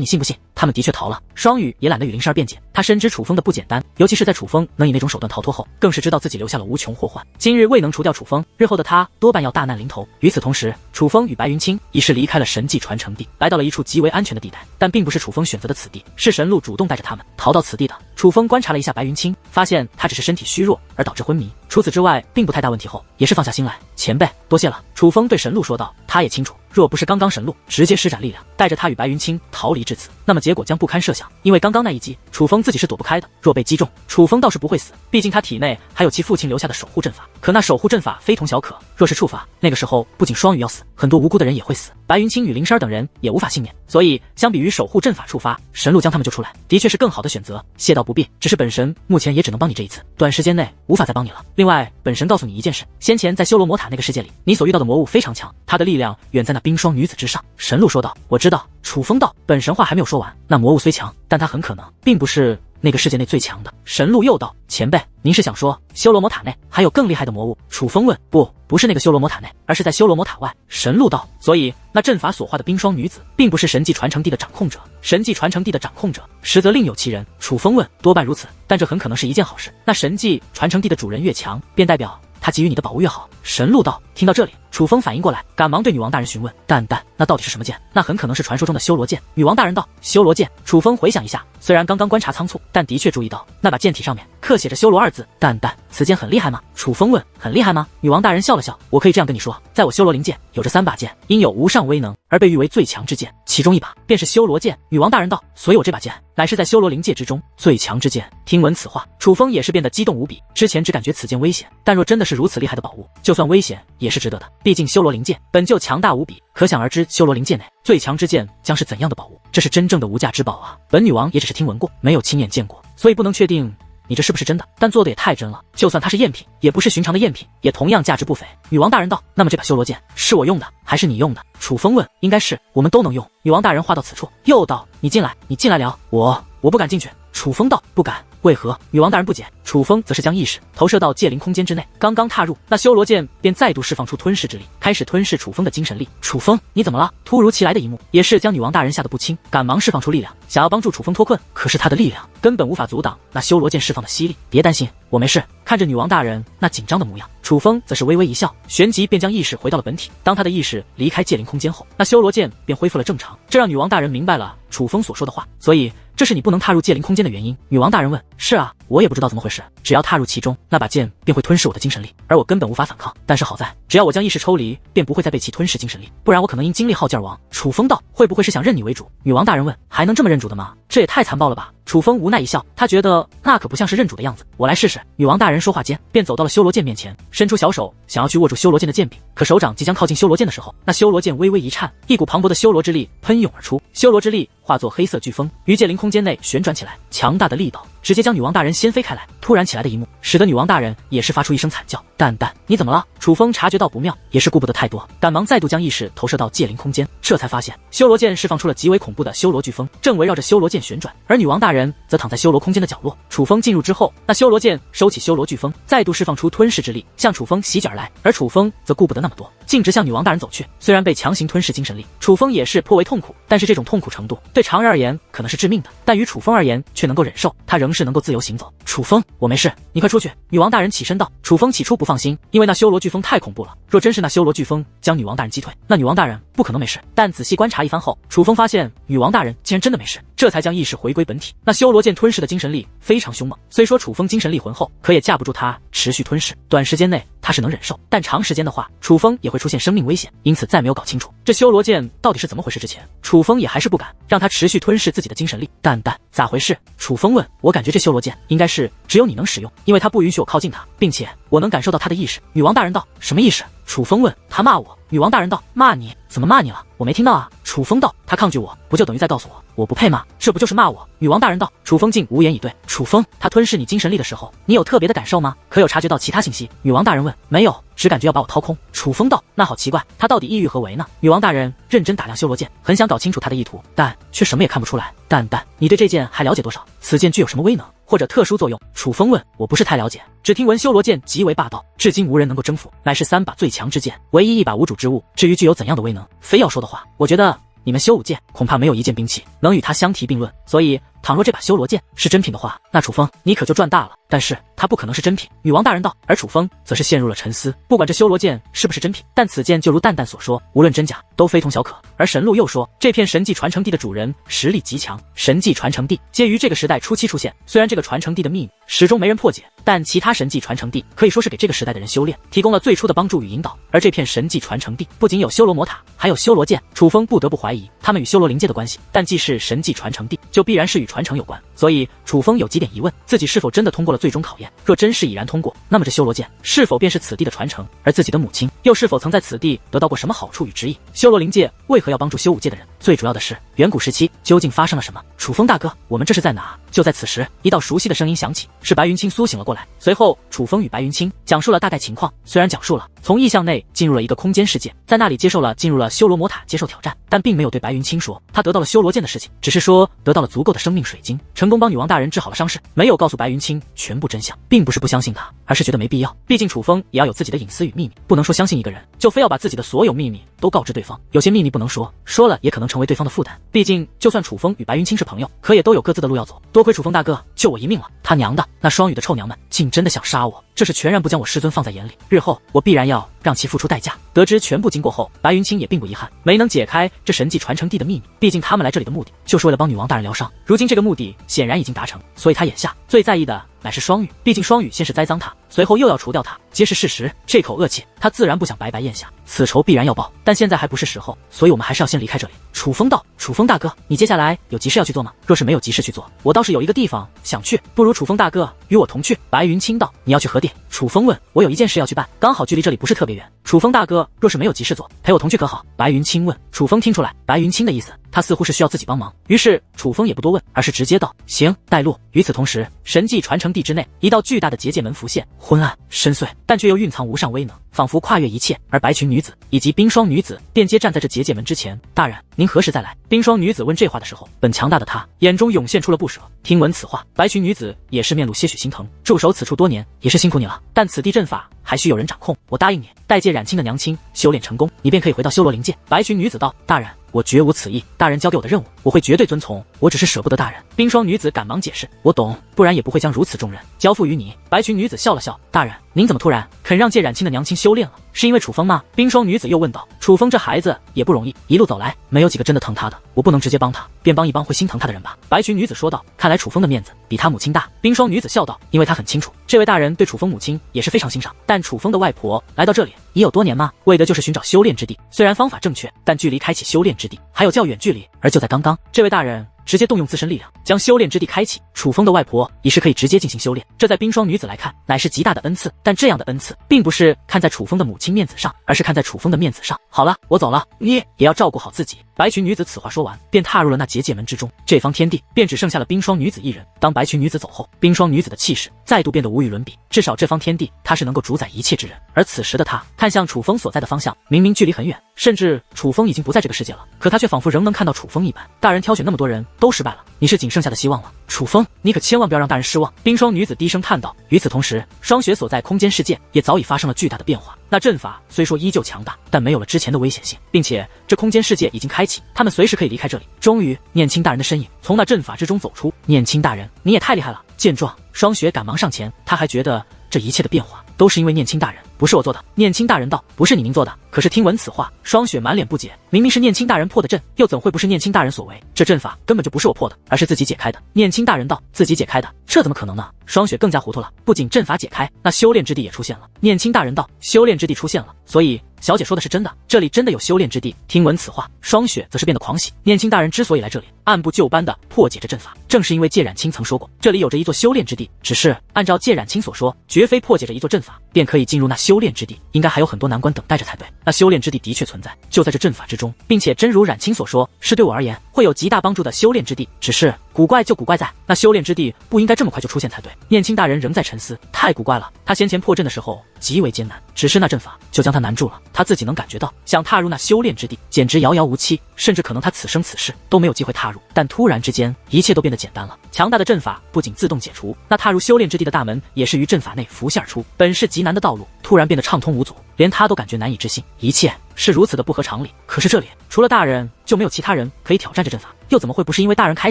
你信不信，他们的确逃了。双羽也懒得与灵山辩解，他深知楚风的不简单，尤其是在楚风能以那种手段逃脱后，更是知道自己留下了无穷祸患。今日未能除掉楚风，日后的他多半要大难临头。与此同时，楚风与白云清已是离开了神迹传承地，来到了一处极为安全的地带，但并不是楚风选择的此地，是神鹿主动带着他们逃到此地的。楚风观察了一下白云清，发现他只是身体虚弱而导致昏迷，除此之外并不太大问题后，也是放下心来。前辈，多谢了。楚风对神鹿说道，他也清楚，若不是刚刚神鹿直接施展力量，带着他与白云清逃离至此，那么结果将不堪设想。因为刚刚那一击，楚风自己是躲不开的，若被击中，楚风倒是不会死，毕竟他体内还有其父亲留下的守护阵法。可那守护阵法非同小可，若是触发，那个时候不仅双羽要死，很多无辜的人也会死，白云清与灵山等人也无法幸免。所以相比于守护阵法触发，神鹿将他们救出来，的确是更好的选择。谢道不必，只是本神目前也只能帮你这一次，短时间内无法再帮你了。另外，本神告诉你一件事，先前在修罗魔塔那个世界里，你所遇到的魔物非常强，他的力量远在那冰霜女子之上。神鹿说道，我知道。楚风道，本神话还没有说完，那魔物虽强，但他很可能并不是那个世界内最强的。神鹿又道，前辈，您是想说修罗魔塔内还有更厉害的魔物？楚风问，不是那个修罗魔塔内，而是在修罗魔塔外。神鹿道，所以那阵法所化的冰霜女子并不是神迹传承地的掌控者，神迹传承地的掌控者实则另有其人。楚风问，多半如此，但这很可能是一件好事，那神迹传承地的主人越强，便代表他给予你的宝物越好。神鹿道，听到这里，楚风反应过来，赶忙对女王大人询问，淡淡，那到底是什么剑？那很可能是传说中的修罗剑。女王大人道，修罗剑。楚风回想一下，虽然刚刚观察仓促，但的确注意到那把剑体上面刻写着修罗二字。淡淡，此剑很厉害吗？楚风问。很厉害吗？女王大人笑了笑，我可以这样跟你说，在我修罗灵界有着3把剑，因有无上威能而被誉为最强之剑，其中一把便是修罗剑。女王大人道，所以我这把剑乃是在修罗灵界之中最强之剑。听闻此话，楚风也是变得激动无比，之前只感觉此剑危险，但若真的是如此厉害的宝物，就算危险也是值得的，毕竟修罗灵界本就强大无比，可想而知修罗灵界内最强之剑将是怎样的宝物，这是真正的无价之宝啊！本女王也只是听闻过，没有亲眼见过，所以不能确定你这是不是真的，但做的也太真了，就算它是赝品，也不是寻常的赝品，也同样价值不菲。女王大人道，那么这把修罗剑是我用的还是你用的？楚风问。应该是我们都能用。女王大人话到此处，又道，你进来聊。我不敢进去。楚风道，不敢，为何？女王大人不解。楚风则是将意识投射到界灵空间之内，刚刚踏入，那修罗剑便再度释放出吞噬之力，开始吞噬楚风的精神力。楚风，你怎么了？突如其来的一幕也是将女王大人吓得不轻，赶忙释放出力量，想要帮助楚风脱困，可是他的力量根本无法阻挡那修罗剑释放的吸力。别担心，我没事。看着女王大人那紧张的模样，楚风则是微微一笑，旋即便将意识回到了本体。当他的意识离开界灵空间后，那修罗剑便恢复了正常，这让女王大人明白了楚风所说的话，所以这是你不能踏入界灵空间的原因。女王大人问，是啊，我也不知道怎么回事，只要踏入其中，那把剑便会吞噬我的精神力，而我根本无法反抗，但是好在只要我将意识抽离，便不会再被其吞噬精神力，不然我可能因精力耗尽而亡。楚风道，会不会是想认你为主？女王大人问，还能这么认主的吗？这也太残暴了吧。楚风无奈一笑，他觉得那可不像是认主的样子，我来试试。女王大人说话间便走到了修罗剑面前，伸出小手想要去握住修罗剑的剑柄，可手掌即将靠近修罗剑的时候，那修罗剑微微一颤，一股磅礴的修罗之力喷涌而出，修罗之力化作黑色飓风于界灵空间内旋转起来，强大的力道直接将女王大人掀飞开来。突然起来的一幕使得女王大人也是发出一声惨叫。淡淡，你怎么了？楚风察觉到不妙，也是顾不得太多，赶忙再度将意识投射到界灵空间，这才发现修罗剑释放出了极为恐怖的修罗飓风，正围绕着修罗剑旋转，而女王大人则躺在修罗空间的角落。楚风进入之后，那修罗剑收起修罗飓风，再度释放出吞噬之力，向楚风袭击而来，而楚风则顾不得那么多，径直向女王大人走去。虽然被强行吞噬精神力，楚风也是颇为痛苦，但是这种痛苦程度对常人而言可能是致命的，但于楚风而言却能够忍受，他仍是能够自由行走。楚风，我没事，你快出去。女王大人起身道。楚风起初不放心，因为那修罗飓风太恐怖了，若真是那修罗飓风将女王大人击退，那女王大人不可能没事，但仔细观察一番后，楚风发现女王大人竟然真的没事，这才将意识回归本体。那修罗剑吞噬的精神力非常凶猛，虽说楚风精神力浑厚，可也架不住他持续吞噬。短时间内他是能忍受，但长时间的话，楚风也会出现生命危险。因此，在没有搞清楚这修罗剑到底是怎么回事之前，楚风也还是不敢让他持续吞噬自己的精神力。蛋咋回事？楚风问。我感觉这修罗剑应该是只有你能使用，因为他不允许我靠近他，并且我能感受到他的意识。女王大人道。什么意识？楚风问。他骂我。女王大人道。骂你？怎么骂你了？我没听到啊。楚风道。他抗拒我，不就等于在告诉我不配吗？这不就是骂我？女王大人道。楚风竟无言以对。楚风，他吞噬你精神力的时候，你有特别的感受吗？可有察觉到其他信息？女王大人问。没有，只感觉要把我掏空。楚风道。那好奇怪，他到底意欲何为呢？女王大人认真打量修罗剑，很想搞清楚他的意图，但却什么也看不出来。蛋，你对这剑还了解多少？此剑具有什么威能或者特殊作用？楚风问。我不是太了解，只听闻修罗剑极为霸道，至今无人能够征服，乃是3把最强之剑，唯一一把无主之物。至于具有怎样的威能，非要说的话，我觉得你们修武界恐怕没有一件兵器能与它相提并论，所以倘若这把修罗剑是真品的话，那楚风你可就赚大了。但是它不可能是真品。女王大人道。而楚风则是陷入了沉思，不管这修罗剑是不是真品，但此剑就如蛋所说，无论真假都非同小可。而神鹿又说，这片神迹传承地的主人实力极强，神迹传承地皆于这个时代初期出现，虽然这个传承地的秘密始终没人破解，但其他神迹传承地可以说是给这个时代的人修炼提供了最初的帮助与引导。而这片神迹传承地不仅有修罗魔塔，还有修罗剑。楚风不得不怀疑他们与修罗灵界的关系，但既是神迹传承地，就必然是与传承有关，所以楚风有几点疑问，自己是否真的通过了最终考验？若真是已然通过，那么这修罗剑是否便是此地的传承？而自己的母亲又是否曾在此地得到过什么好处与指引？修罗灵界为何要帮助修武界的人？最主要的是，远古时期究竟发生了什么？楚风大哥，我们这是在哪？就在此时，一道熟悉的声音响起，是白云清苏醒了过来。随后，楚风与白云清讲述了大概情况。虽然讲述了从异象内进入了一个空间世界，在那里进入了修罗魔塔接受挑战，但并没有对白云清说他得到了修罗剑的事情，只是说得到了足够的生命水晶，成功帮女王大人治好了伤势，没有告诉白云清全部真相。并不是不相信他，而是觉得没必要。毕竟楚风也要有自己的隐私与秘密，不能说相信一个人就非要把自己的所有秘密都告知对方。有些秘密不能说，说了也可能成为对方的负担。毕竟就算楚风与白云清是朋友，可也都有各自的路要走。多亏楚风大哥救我一命了。他娘的，那双羽的臭娘们竟真的想杀我，这是全然不将我师尊放在眼里。日后我必然要让其付出代价。得知全部经过后，白云清也并不遗憾没能解开这神迹传承地的秘密。毕竟他们来这里的目的就是为了帮女王大人疗伤，如今这个目的显然已经达成，所以他眼下最在意的乃是双羽。毕竟双羽先是栽赃他，随后又要除掉他，皆是事实。这口恶气他自然不想白白咽下，此仇必然要报。但现在还不是时候，所以我们还是要先离开这里。楚风道。楚风大哥，你接下来有急事要去做吗？若是没有急事去做，我倒是有一个地方想去，不如楚风大哥与我同去。白云清道。你要去何地？楚风问。我有一件事要去办，刚好距离这里不是特别远。楚风大哥若是没有急事做，陪我同去可好？白云清问。楚风听出来白云清的意思，他似乎是需要自己帮忙，于是楚风也不多问，而是直接道。行，带路。与此同时，神迹传承地之内，一道巨大的结界门浮现，昏暗深邃，但却又蕴藏无上威能，仿佛跨越一切。而白裙女子以及冰霜女子便皆站在这结界门之前。大人，您何时再来？冰霜女子问这话的时候，本强大的她眼中涌现出了不舍。听闻此话，白裙女子也是面露些许心疼。驻守此处多年，也是辛苦你了，但此地阵法还需有人掌控，我答应你，待界染青的娘亲修炼成功，你便可以回到修罗灵界。白裙女子道。大人，我绝无此意，大人交给我的任务，我会绝对遵从，我只是舍不得大人。冰霜女子赶忙解释。我懂，不然也不会将如此重任交付于你。白裙女子笑了笑。大人，您怎么突然肯让界染青的娘亲修炼了？是因为楚风吗？冰霜女子又问道。楚风这孩子也不容易，一路走来没有几个真的疼他的，我不能直接帮他，便帮一帮会心疼他的人吧。白裙女子说道。看来楚风的面子比他母亲大。冰霜女子笑道。因为他很清楚，这位大人对楚风母亲也是非常欣赏，但楚风的外婆来到这里已有多年吗？为的就是寻找修炼之地，虽然方法正确，但距离开启修炼之地还有较远距离。而就在刚刚，这位大人直接动用自身力量将修炼之地开启，楚风的外婆已是可以直接进行修炼，这在冰霜女子来看乃是极大的恩赐。但这样的恩赐并不是看在楚风的母亲面子上，而是看在楚风的面子上。好了，我走了，你也要照顾好自己。白裙女子此话说完，便踏入了那结界门之中。这方天地便只剩下了冰霜女子一人。当白裙女子走后，冰霜女子的气势再度变得无与伦比，至少这方天地她是能够主宰一切之人。而此时的她看向楚风所在的方向，明明距离很远，甚至楚风已经不在这个世界了，可她却仿佛仍能看到楚风一般。大人挑选那么多人都失败了，你是仅剩下的希望了。楚风，你可千万不要让大人失望。冰霜女子低声叹道。与此同时，霜雪所在空间世界也早已发生了巨大的变化。那阵法虽说依旧强大，但没有了之前的危险性，并且这空间世界已经开启，他们随时可以离开这里。终于，念青大人的身影从那阵法之中走出。念青大人，你也太厉害了！见状，霜雪赶忙上前，他还觉得这一切的变化都是因为念青大人不是我做的。念青大人道：不是你您做的。可是听闻此话，双雪满脸不解，明明是念青大人破的阵，又怎会不是念青大人所为？这阵法根本就不是我破的，而是自己解开的。念青大人道：自己解开的，这怎么可能呢？双雪更加糊涂了，不仅阵法解开，那修炼之地也出现了。念青大人道：修炼之地出现了，所以小姐说的是真的，这里真的有修炼之地。听闻此话，双雪则是变得狂喜。念青大人之所以来这里，按部就班的破解这阵法，正是因为介冉青曾说过，这里有着一座修炼之地。只是按照介冉青所说，绝非破解着一座阵法便可以进入那修炼之地，应该还有很多难关等待着才对。那修炼之地的确存在，就在这阵法之中，并且真如冉青所说，是对我而言会有极大帮助的修炼之地。只是古怪就古怪在，那修炼之地不应该这么快就出现才对。念青大人仍在沉思，太古怪了。他先前破阵的时候极为艰难，只是那阵法就将他难住了。他自己能感觉到，想踏入那修炼之地简直遥遥无期，甚至可能他此生此世都没有机会踏入。但突然之间，一切都变得简单了。强大的阵法不仅自动解除，那踏入修炼之地的大门也是于阵法内浮现而出。本是极难的道路，突然变得畅通无阻，连他都感觉难以置信，一切是如此的不合常理。可是这里除了大人就没有其他人可以挑战这阵法，又怎么会不是因为大人开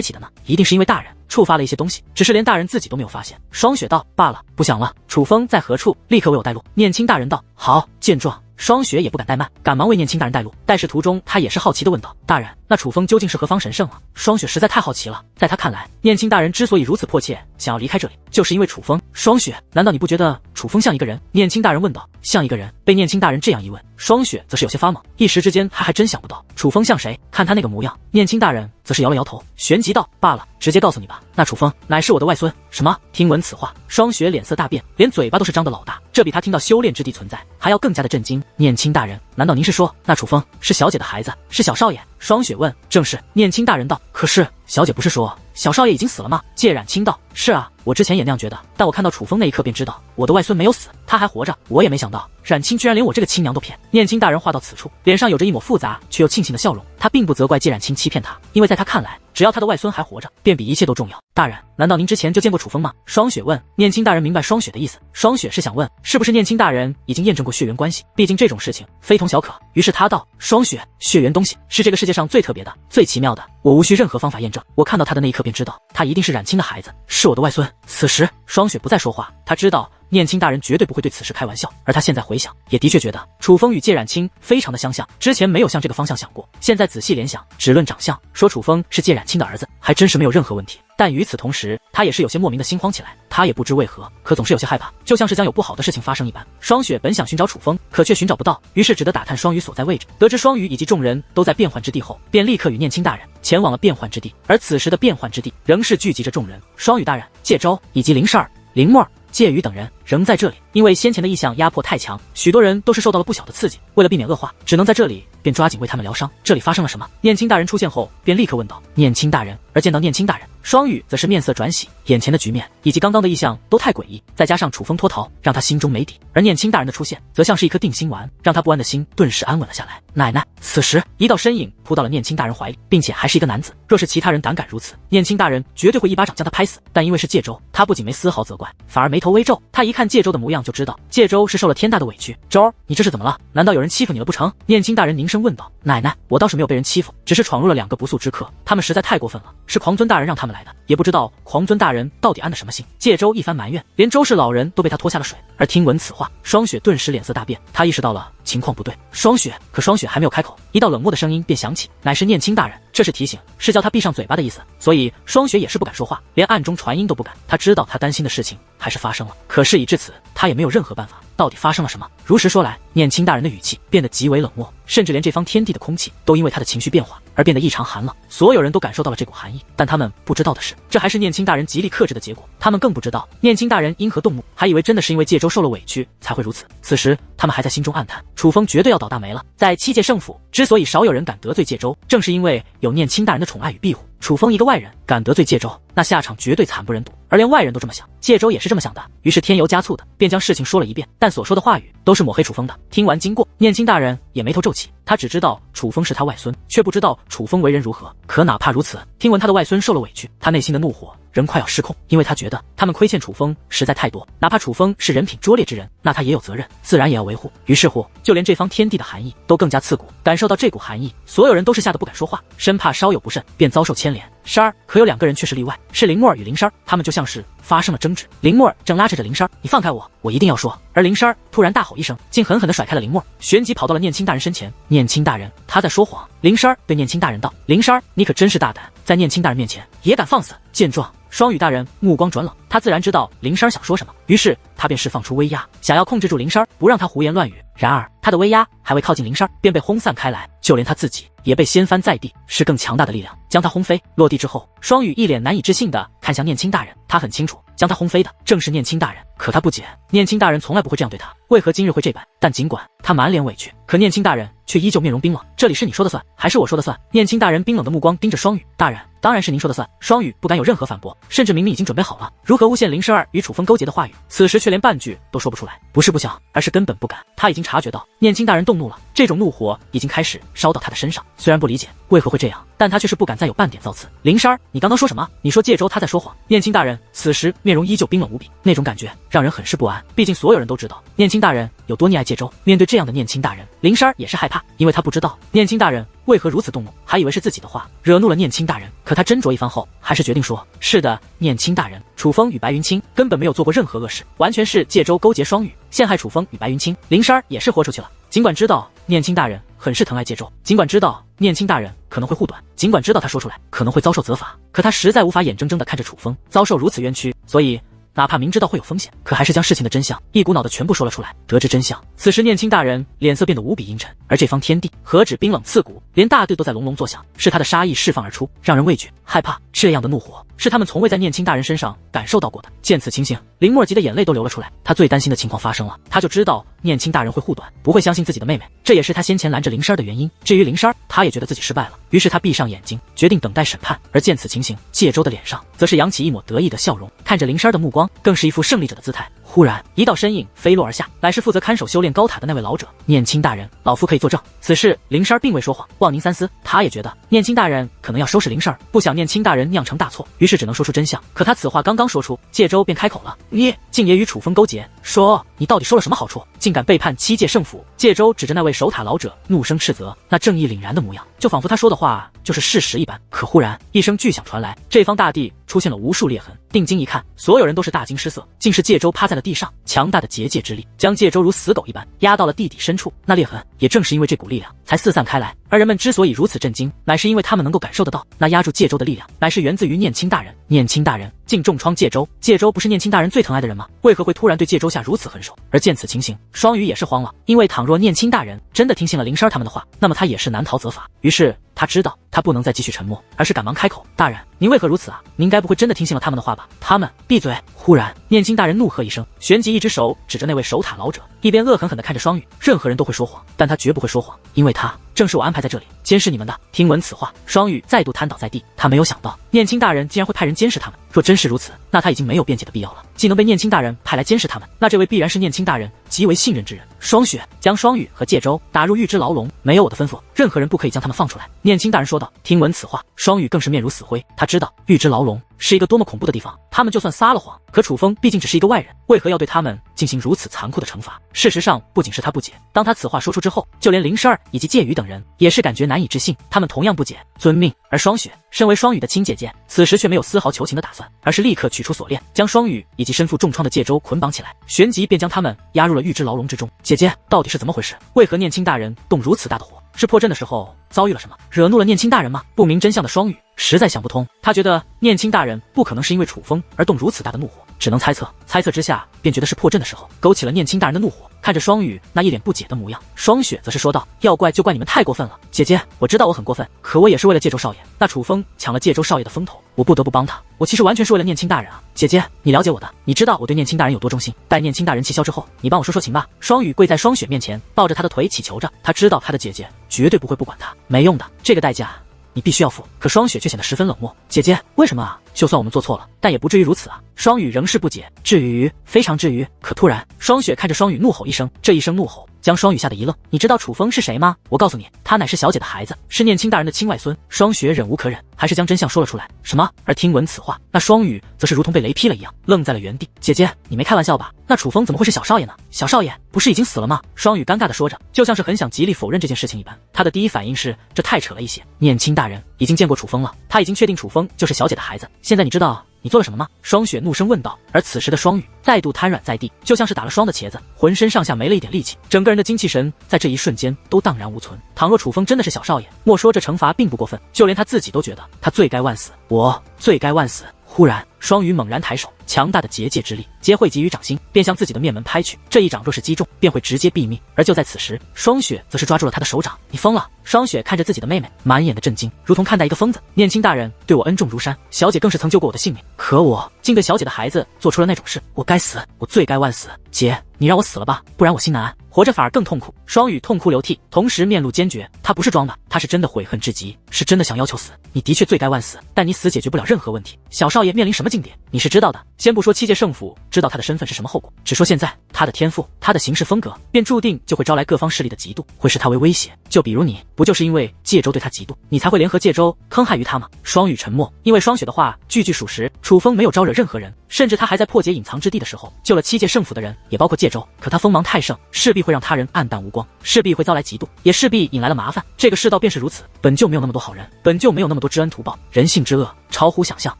启的呢？一定是因为大人触发了一些东西，只是连大人自己都没有发现。双雪道：罢了，不想了，楚风在何处？立刻为我带路。念青大人道：好。见状，双雪也不敢怠慢，赶忙为念青大人带路。待事途中，他也是好奇地问道：大人，那楚风究竟是何方神圣啊？双雪实在太好奇了，在他看来，念青大人之所以如此迫切想要离开这里，就是因为楚风。双雪，难道你不觉得楚风像一个人？念青大人问道。像一个人？被念青大人这样一问，双雪则是有些发懵，一时之间他还真想不到楚风像谁。看他那个模样，念青大人则是摇了摇头，旋即道：罢了，直接告诉你吧，那楚风乃是我的外孙。什么？听闻此话，双雪脸色大变，连嘴巴都是张得老大，这比他听到修炼之地存在还要更加的震惊。念青大人，难道您是说那楚风是小姐的孩子，是小少爷？双雪问。正是。念青大人道。可是小姐不是说小少爷已经死了吗？介冉青道。是啊，我之前也那样觉得，但我看到楚风那一刻便知道我的外孙没有死，他还活着。我也没想到冉青居然连我这个亲娘都骗。念青大人话到此处，脸上有着一抹复杂却又庆幸的笑容。他并不责怪介冉青欺骗他，因为在他看来，只要他的外孙还活着，便比一切都重要。大人，难道您之前就见过楚风吗？双雪问。念青大人明白双雪的意思，双雪是想问是不是念青大人已经验证过血缘关系，毕竟这种事情非同小可。于是他道：双雪，血缘东西是这个世界上最特别的、最奇妙的，我无需任何方法验证。我看到他的那一刻便知道，他一定是冉青的孩子，是我的外孙。此时双雪不再说话，他知道念青大人绝对不会对此事开玩笑，而他现在回想，也的确觉得楚风与介冉青非常的相像，之前没有向这个方向想过，现在仔细联想，只论长相，说楚风是介冉青的儿子，还真是没有任何问题。但与此同时，他也是有些莫名的心慌起来，他也不知为何，可总是有些害怕，就像是将有不好的事情发生一般。双雪本想寻找楚风，可却寻找不到，于是只得打探双羽所在位置。得知双羽以及众人都在变幻之地后，便立刻与念青大人前往了变幻之地。而此时的变幻之地仍是聚集着众人，双羽大人、介州以及林氏儿、林墨儿、介羽等人仍在这里。因为先前的异象压迫太强，许多人都是受到了不小的刺激，为了避免恶化，只能在这里便抓紧为他们疗伤。这里发生了什么？念青大人出现后便立刻问道。念青大人。而见到念青大人，双羽则是面色转喜，眼前的局面以及刚刚的异象都太诡异，再加上楚风脱逃，让他心中没底。而念青大人的出现则像是一颗定心丸，让他不安的心顿时安稳了下来。奶奶！此时一道身影扑到了念青大人怀里，并且还是一个男子。若是其他人胆敢如此，念青大人绝对会一巴掌将他拍死，但因为是介州，他不仅没丝毫责怪，反而眉头微皱。他一看介州的模样就知道介州是受了天大的委屈。州儿，你这是怎么了？难道有人欺负你了不成？念青大人凝声问道。奶奶，我倒是没有被人欺负，只是闯入了2个不速之客，他们实在太过分了，是狂尊大人让他们来的，也不知道狂尊大人到底安的什么心。介州一番埋怨，连周氏老人都被他拖下了水。而听闻此话，双雪顿时脸色大变，他意识到了情况不对。双雪，可双雪还没有开口，一道冷漠的声音便响起，乃是念青大人。这是提醒，是叫他闭上嘴巴的意思。所以双雪也是不敢说话，连暗中传音都不敢。他知道他担心的事情还是发生了，可事已至此，他也没有任何办法。到底发生了什么？如实说来，念青大人的语气变得极为冷漠，甚至连这方天地的空气都因为他的情绪变化而变得异常寒冷。所有人都感受到了这股寒意，但他们不知道的是，这还是念青大人极力克制的结果。他们更不知道念青大人因何动怒，还以为真的是因为介州受了委屈才会如此。此时他们还在心中暗叹，楚风绝对要倒大霉了。在7届圣府之所以少有人敢得罪介州，正是因为有念青大人的宠爱与庇护。楚风一个外人敢得罪介州，那下场绝对惨不忍睹。而连外人都这么想，介州也是这么想的，于是添油加醋的便将事情说了一遍，但所说的话语都是抹黑楚风的。听完经过，念青大人也眉头皱起，他只知道楚风是他外孙，却不知道楚风为人如何。可哪怕如此，听闻他的外孙受了委屈，他内心的怒火仍快要失控，因为他觉得他们亏欠楚风实在太多，哪怕楚风是人品拙劣之人，那他也有责任，自然也要维护。于是乎，就连这方天地的寒意都更加刺骨。感受到这股寒意，所有人都是吓得不敢说话，生怕稍有不慎便遭受牵连。珊，可有2个人却是例外，是林默儿与林珊，他们就像是发生了争执。林默儿正拉扯着林珊，你放开我，我一定要说。而林珊突然大吼一声，竟狠狠地甩开了林默儿，旋即跑到了念青大人身前。念青大人，他在说谎。林珊对念青大人道：林珊，你可真是大胆，在念青大人面前也敢放肆。见状，双羽大人目光转冷，他自然知道林珊想说什么，于是他便释放出威压，想要控制住林珊，不让他胡言乱语。然而他的威压还未靠近林珊，便被轰散开来，就连他自己也被掀翻在地，是更强大的力量将他轰飞。落地之后，双羽一脸难以置信地看向念青大人，他很清楚将他轰飞的正是念青大人，可他不解，念青大人从来不会这样对他，为何今日会这般？但尽管他满脸委屈，可念青大人却依旧面容冰冷。这里是你说的算，还是我说的算？念青大人冰冷的目光盯着双羽大人，当然是您说的算。双羽不敢有任何反驳，甚至明明已经准备好了如何诬陷林珊儿与楚风勾结的话语，此时却连半句都说不出来。不是不想，而是根本不敢。他已经察觉到念青大人动怒了，这种怒火已经开始烧到他的身上。虽然不理解为何会这样，但他却是不敢再有半点造次。林珊儿，你刚刚说什么？你说介州他在说谎？念青大人此时面容依旧冰冷无比，那种感觉让人很是不安。毕竟所有人都知道念青大人有多溺爱介州，面对这样的念青大人，林珊儿也是害怕，因为他不知道念青大人为何如此动怒，还以为是自己的话惹怒了念青大人。可他斟酌一番后，还是决定说：是的，念青大人，楚风与白云清根本没有做过任何恶事，完全是介州勾结双羽，陷害楚风与白云清。林珊儿也是豁出去了，尽管知道念青大人很是疼爱介州，尽管知道念青大人可能会护短，尽管知道他说出来可能会遭受责罚，可他实在无法眼睁睁地看着楚风遭受如此冤屈，所以哪怕明知道会有风险，可还是将事情的真相一股脑的全部说了出来。得知真相，此时念青大人脸色变得无比阴沉，而这方天地何止冰冷刺骨，连大地都在隆隆作响，是他的杀意释放而出，让人畏惧害怕。这样的怒火是他们从未在念青大人身上感受到过的。见此情形，林默急的眼泪都流了出来。他最担心的情况发生了，他就知道念青大人会护短，不会相信自己的妹妹，这也是他先前拦着林珊的原因。至于林珊，他也觉得自己失败了，于是他闭上眼睛，决定等待审判。而见此情形，介州的脸上则是扬起一抹得意的笑容，看着林珊的目光更是一副胜利者的姿态。忽然，一道身影飞落而下，乃是负责看守修炼高塔的那位老者。念青大人，老夫可以作证，此事林珊并未说谎。望您三思。他也觉得念青大人可能要收拾林珊，不想念青大人酿成大错，于是只能说出真相。可他此话刚刚说出，介州便开口了：你竟也与楚风勾结，说你到底收了什么好处，竟敢背叛7届圣府？介州指着那位守塔老者，怒声斥责，那正义凛然的模样，就仿佛他说的话就是事实一般。可忽然一声巨响传来，这方大地出现了无数裂痕，定睛一看，所有人都是大惊失色，竟是介州趴在了地上，强大的结界之力将介州如死狗一般压到了地底深处。那裂痕也正是因为这股力量才四散开来，而人们之所以如此震惊，乃是因为他们能够感受得到，那压住介州的力量乃是源自于念青大人。念青大人竟重创介州，介州不是念青大人最疼爱的人吗？为何会突然对介州下如此狠手？而见此情形，双羽也是慌了，因为倘若念青大人真的听信了林珊他们的话，那么他也是难逃责罚。于是他知道他不能再继续沉默，而是赶忙开口：大人，您为何如此啊？您该不会真的听信了他们的话吧？他们闭嘴！忽然念青大人怒喝一声，旋即一只手指着那位守塔老者，一边恶狠狠地看着双羽。任何人都会说谎，但他绝不会说谎，因为他正是我安排在这里监视你们的。听闻此话，双羽再度瘫倒在地，他没有想到念青大人竟然会派人监视他们，若真是如此，那他已经没有辩解的必要了。既能被念青大人派来监视他们，那这位必然是念青大人极为信任之人。双雪将双羽和介州打入玉之牢笼，没有我的吩咐，任何人不可以将他们放出来。念青大人说道。听闻此话，双羽更是面如死灰，他知道玉之牢笼是一个多么恐怖的地方，他们就算撒了谎，可楚风毕竟只是一个外人，为何要对他们进行如此残酷的惩罚？事实上，不仅是他不解，当他此话说出之后，就连林珊儿以及介羽等人也是感觉难以置信，他们同样不解。遵命。而双雪身为双羽的亲姐姐，此时却没有丝毫求情的打算，而是立刻取出锁链，将双羽以及身负重创的介州捆绑起来，旋即便将他们押入了玉之牢笼之中。姐姐，到底是怎么回事？为何念青大人动如此大的火？是破阵的时候遭遇了什么，惹怒了念青大人吗？不明真相的双羽实在想不通，他觉得念青大人不可能是因为楚风而动如此大的怒火，只能猜测。猜测之下，便觉得是破阵的时候勾起了念青大人的怒火。看着双羽那一脸不解的模样，双雪则是说道：要怪就怪你们太过分了。姐姐，我知道我很过分，可我也是为了介州少爷。那楚风抢了介州少爷的风头，我不得不帮他。我其实完全是为了念青大人啊。姐姐，你了解我的，你知道我对念青大人有多忠心。待念青大人气消之后，你帮我说说情吧。双羽跪在双雪面前，抱着她的腿祈求着。他知道他的姐姐绝对不会不管他，没用的，这个代价你必须要付。可双雪却显得十分冷漠。姐姐，为什么啊？就算我们做错了，但也不至于如此啊。双雨仍是不解，至于，非常至于。可突然，双雪看着双雨怒吼一声，这一声怒吼将双雨吓得一愣。你知道楚风是谁吗？我告诉你，他乃是小姐的孩子，是念青大人的亲外孙。双雪忍无可忍，还是将真相说了出来。什么？而听闻此话，那双雨则是如同被雷劈了一样，愣在了原地。姐姐，你没开玩笑吧？那楚风怎么会是小少爷呢？小少爷不是已经死了吗？双雨尴尬地说着，就像是很想极力否认这件事情一般。他的第一反应是，这太扯了一些。念青大人已经见过楚风了，他已经确定楚风就是小姐的孩子。现在你知道你做了什么吗？双雪怒声问道。而此时的双雨再度瘫软在地，就像是打了霜的茄子，浑身上下没了一点力气，整个人的精气神在这一瞬间都荡然无存。倘若楚风真的是小少爷，莫说这惩罚并不过分，就连他自己都觉得他罪该万死，我罪该万死。忽然，双鱼猛然抬手，强大的结界之力皆汇集于掌心，便向自己的面门拍去。这一掌若是击中，便会直接毙命。而就在此时，双雪则是抓住了他的手掌。你疯了！双雪看着自己的妹妹，满眼的震惊，如同看待一个疯子。念青大人对我恩重如山，小姐更是曾救过我的性命，可我竟对小姐的孩子做出了那种事，我该死，我罪该万死。姐，你让我死了吧，不然我心难安，活着反而更痛苦。双雨痛哭流涕，同时面露坚决，他不是装的，他是真的悔恨至极，是真的想要求死。你的确罪该万死，但你死解决不了任何问题。小少爷面临什么境地，你是知道的。先不说七界圣府知道他的身份是什么后果，只说现在他的天赋，他的行事风格，便注定就会招来各方势力的嫉妒，会视他为威胁。就比如你，不就是因为界州对他嫉妒，你才会联合界州坑害于他吗？双雨沉默，因为双雪的话句句属实，楚风没有招惹任何人，甚至他还在破解隐藏之地的时候救了七界圣府的人，也包括界州。可他锋芒太盛，势必会让他人黯淡无光，势必会遭来嫉妒，也势必引来了麻烦。这个世道便是如此，本就没有那么多好人，本就没有那么多知恩图报，人性之恶超乎想象。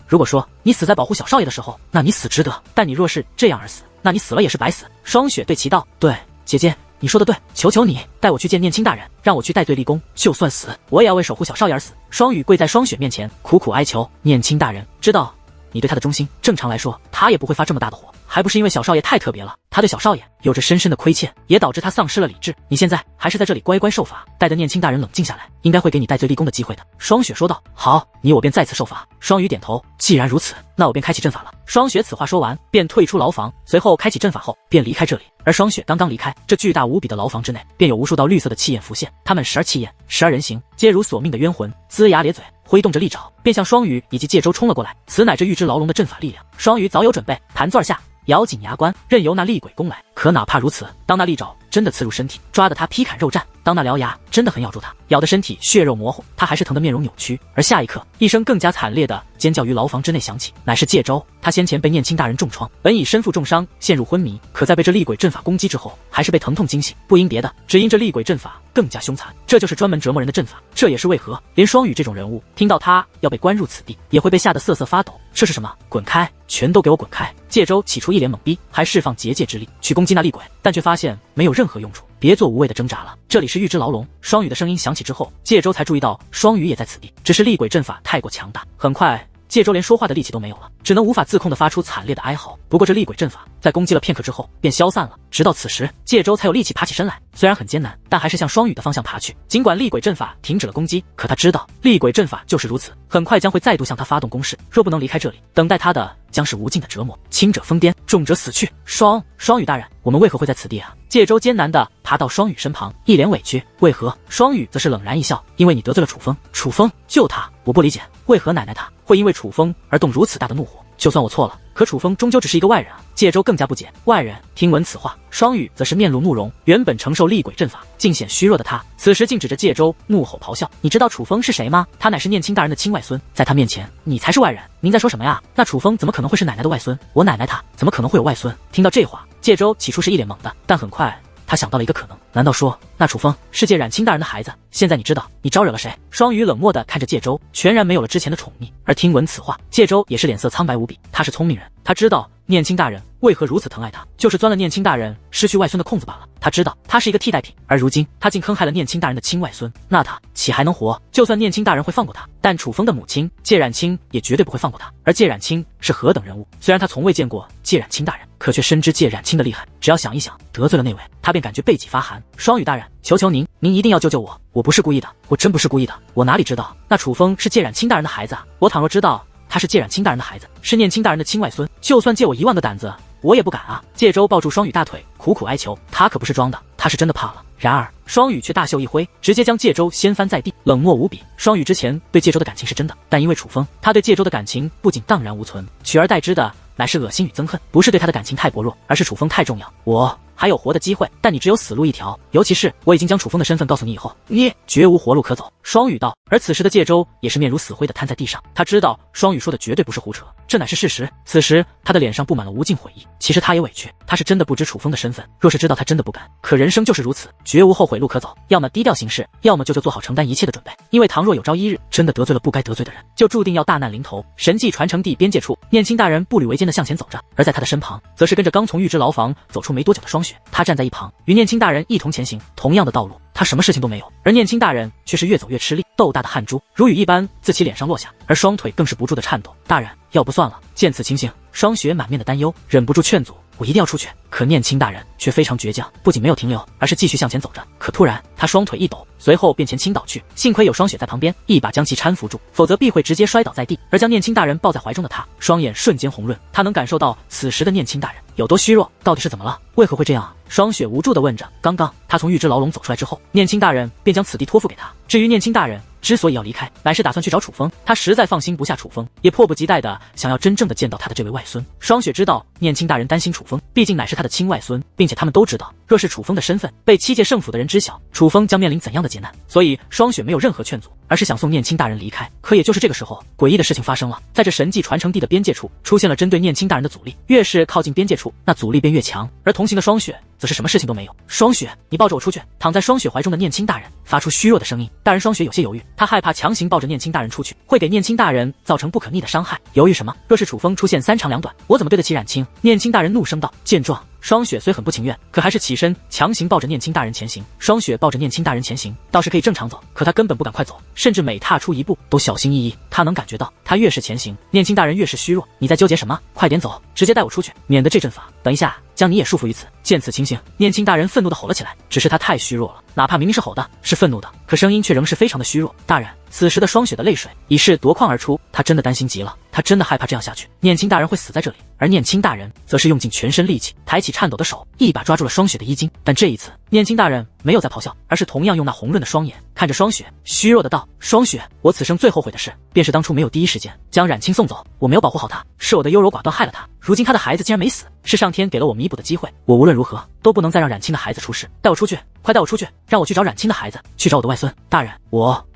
如果说你死在保护小少爷的时候，那你死值得；但你若是这样而死，那你死了也是白死。双雪对其道：对，姐姐，你说的对，求求你带我去见念青大人，让我去戴罪立功，就算死，我也要为守护小少爷而死。双雨跪在双雪面前，苦苦哀求：念青大人，知道你对他的忠心，正常来说，他也不会发这么大的火，还不是因为小少爷太特别了，他对小少爷有着深深的亏欠，也导致他丧失了理智。你现在还是在这里乖乖受罚，待得念青大人冷静下来，应该会给你戴罪立功的机会的。双雪说道：好，你我便再次受罚。双雨点头，既然如此，那我便开启阵法了。双雪此话说完，便退出牢房，随后开启阵法后便离开这里。而双雪刚刚离开，这巨大无比的牢房之内，便有无数道绿色的气焰浮现，它们时而气焰，时而人形，皆如索命的冤魂，龇牙咧嘴，挥动着利爪，便向双鱼以及界州冲了过来。此乃这玉之牢笼的阵法力量。双鱼早有准备，盘坐而下，咬紧牙关，任由那厉鬼攻来。可哪怕如此，当那利爪真的刺入身体，抓得他劈砍肉绽；当那獠牙真的狠咬住他，咬得身体血肉模糊，他还是疼得面容扭曲。而下一刻，一声更加惨烈的尖叫于牢房之内响起，乃是界州。他先前被念青大人重创，本已身负重伤，陷入昏迷，可在被这厉鬼阵法攻击之后，还是被疼痛惊醒。不因别的，只因这厉鬼阵法更加凶残，这就是专门折磨人的阵法。这也是为何连双羽这种人物听到他要被关入此地，也会被吓得瑟瑟发抖。这是什么？滚开！全都给我滚开！界州起初一脸懵逼，还释放结界之力去攻击那厉鬼，但却发现没有任何用处。别做无谓的挣扎了，这里是玉之牢笼。双羽的声音响起之后，界州才注意到双羽也在此地，只是厉鬼阵法太过强大，很快界州连说话的力气都没有了，只能无法自控地发出惨烈的哀嚎。不过这厉鬼阵法在攻击了片刻之后便消散了，直到此时界州才有力气爬起身来，虽然很艰难，但还是向双羽的方向爬去。尽管厉鬼阵法停止了攻击，可他知道厉鬼阵法就是如此，很快将会再度向他发动攻势。若不能离开这里，等待他的将是无尽的折磨，轻者疯癫，重者死去。双羽大人，我们为何会在此地啊？界州艰难地爬到双羽身旁，一脸委屈。为何？双羽则是冷然一笑，因为你得罪了楚风。楚风？就他？我不理解，为何奶奶她会因为楚风而动如此大的怒火？就算我错了，可楚风终究只是一个外人啊！界州更加不解，外人。听闻此话，双羽则是面露怒容，原本承受厉鬼阵法尽显虚弱的他，此时竟指着界州怒吼咆哮：你知道楚风是谁吗？他乃是念青大人的亲外孙，在他面前你才是外人。您在说什么呀？那楚风怎么可能会是奶奶的外孙？我奶奶她怎么可能会有外孙？听到这话，界州起初是一脸懵的，但很快他想到了一个可能，难道说那楚风是界染青大人的孩子？现在你知道你招惹了谁？双羽冷漠地看着界州，全然没有了之前的宠溺。而听闻此话，界州也是脸色苍白无比。他是聪明人，他知道念青大人为何如此疼爱他，就是钻了念青大人失去外孙的空子罢了。他知道他是一个替代品，而如今他竟坑害了念青大人的亲外孙，那他岂还能活？就算念青大人会放过他，但楚风的母亲界染青也绝对不会放过他。而界染青是何等人物？虽然他从未见过界染青大人，可却深知界染青的厉害。只要想一想得罪了那位，他便感觉背脊发寒。双羽大人，求求您一定要救救我！我不是故意的，我真不是故意的。我哪里知道那楚风是界染青大人的孩子啊？我倘若知道他是界染青大人的孩子，是念青大人的亲外孙，就算借我1万个胆子，我也不敢啊！界州抱住双羽大腿，苦苦哀求，他可不是装的，他是真的怕了。然而双羽却大袖一挥，直接将介州掀翻在地，冷漠无比。双羽之前对介州的感情是真的，但因为楚风，他对介州的感情不仅荡然无存，取而代之的乃是恶心与憎恨。不是对他的感情太薄弱，而是楚风太重要。我还有活的机会，但你只有死路一条。尤其是我已经将楚风的身份告诉你以后，你绝无活路可走。双羽道。而此时的介州也是面如死灰的瘫在地上，他知道双羽说的绝对不是胡扯，这乃是事实。此时他的脸上布满了无尽悔意，其实他也委屈，他是真的不知楚风的身份，若是知道他真的不敢。可人生就是如此，绝无后悔路可走，要么低调行事，要么就做好承担一切的准备。因为倘若有朝一日真的得罪了不该得罪的人，就注定要大难临头。神迹传承地边界处，念青大人步履维艰的向前走着，而在他的身旁则是跟着刚从玉之牢房走出没多久的双雪，他站在一旁与念青大人一同前行，同样的道路他什么事情都没有，而念青大人却是越走越吃力，豆大的汗珠如雨一般自其脸上落下，而双腿更是不住的颤抖。大人，要不算了。见此情形，双雪满面的担忧，忍不住劝阻，我一定要出去。可念青大人却非常倔强，不仅没有停留，而是继续向前走着。可突然他双腿一抖，随后便前倾倒去，幸亏有双雪在旁边一把将其搀扶住，否则必会直接摔倒在地。而将念青大人抱在怀中的他，双眼瞬间红润，他能感受到此时的念青大人有多虚弱，到底是怎么了？为何会这样啊？双雪无助地问着。刚刚他从玉之牢笼走出来之后，念青大人便将此地托付给他。至于念青大人之所以要离开，乃是打算去找楚风，他实在放心不下楚风，也迫不及待的想要真正的见到他的这位外孙。双雪知道念青大人担心楚风，毕竟乃是他的亲外孙，并且他们都知道，若是楚风的身份被七界圣府的人知晓，楚风将面临怎样的劫难，所以双雪没有任何劝阻，而是想送念青大人离开。可也就是这个时候，诡异的事情发生了，在这神迹传承地的边界处，出现了针对念青大人的阻力，越是靠近边界处，那阻力便越强。而同行的双雪则是什么事情都没有。双雪，你抱着我出去。躺在双雪怀中的念青大人发出虚弱的声音。大人双雪有些犹豫，他害怕强行抱着念青大人出去，会给念青大人造成不可逆的伤害。犹豫什么？若是楚风出现三长两短，我怎么对得起冉青？念青大人怒声道。见状，双雪虽很不情愿，可还是起身强行抱着念青大人前行。双雪抱着念青大人前行，倒是可以正常走，可他根本不敢快走，甚至每踏出一步都小心翼翼。他能感觉到，他越是前行，念青大人越是虚弱。你在纠结什么？快点走，直接带我出去，免得这阵法等一下将你也束缚于此。见此情形，念青大人愤怒地吼了起来。只是他太虚弱了，哪怕明明是吼的，是愤怒的，可声音却仍是非常的虚弱。大人，此时的双雪的泪水已是夺眶而出，他真的担心极了，他真的害怕这样下去，念青大人会死在这里。而念青大人则是用尽全身力气，抬起颤抖的手，一把抓住了双雪的衣襟。但这一次，念青大人没有再咆哮，而是同样用那红润的双眼看着双雪，虚弱的道：双雪，我此生最后悔的事，便是当初没有第一时间将冉青送走，我没有保护好她，是我的优柔寡断害了她。如今她的孩子竟然没死，是上天给了我弥补的机会，我无论如何都不能再让冉青的孩子出事。带我出去，快带我出去，让我去找冉青的孩子，去找我的外孙。大人，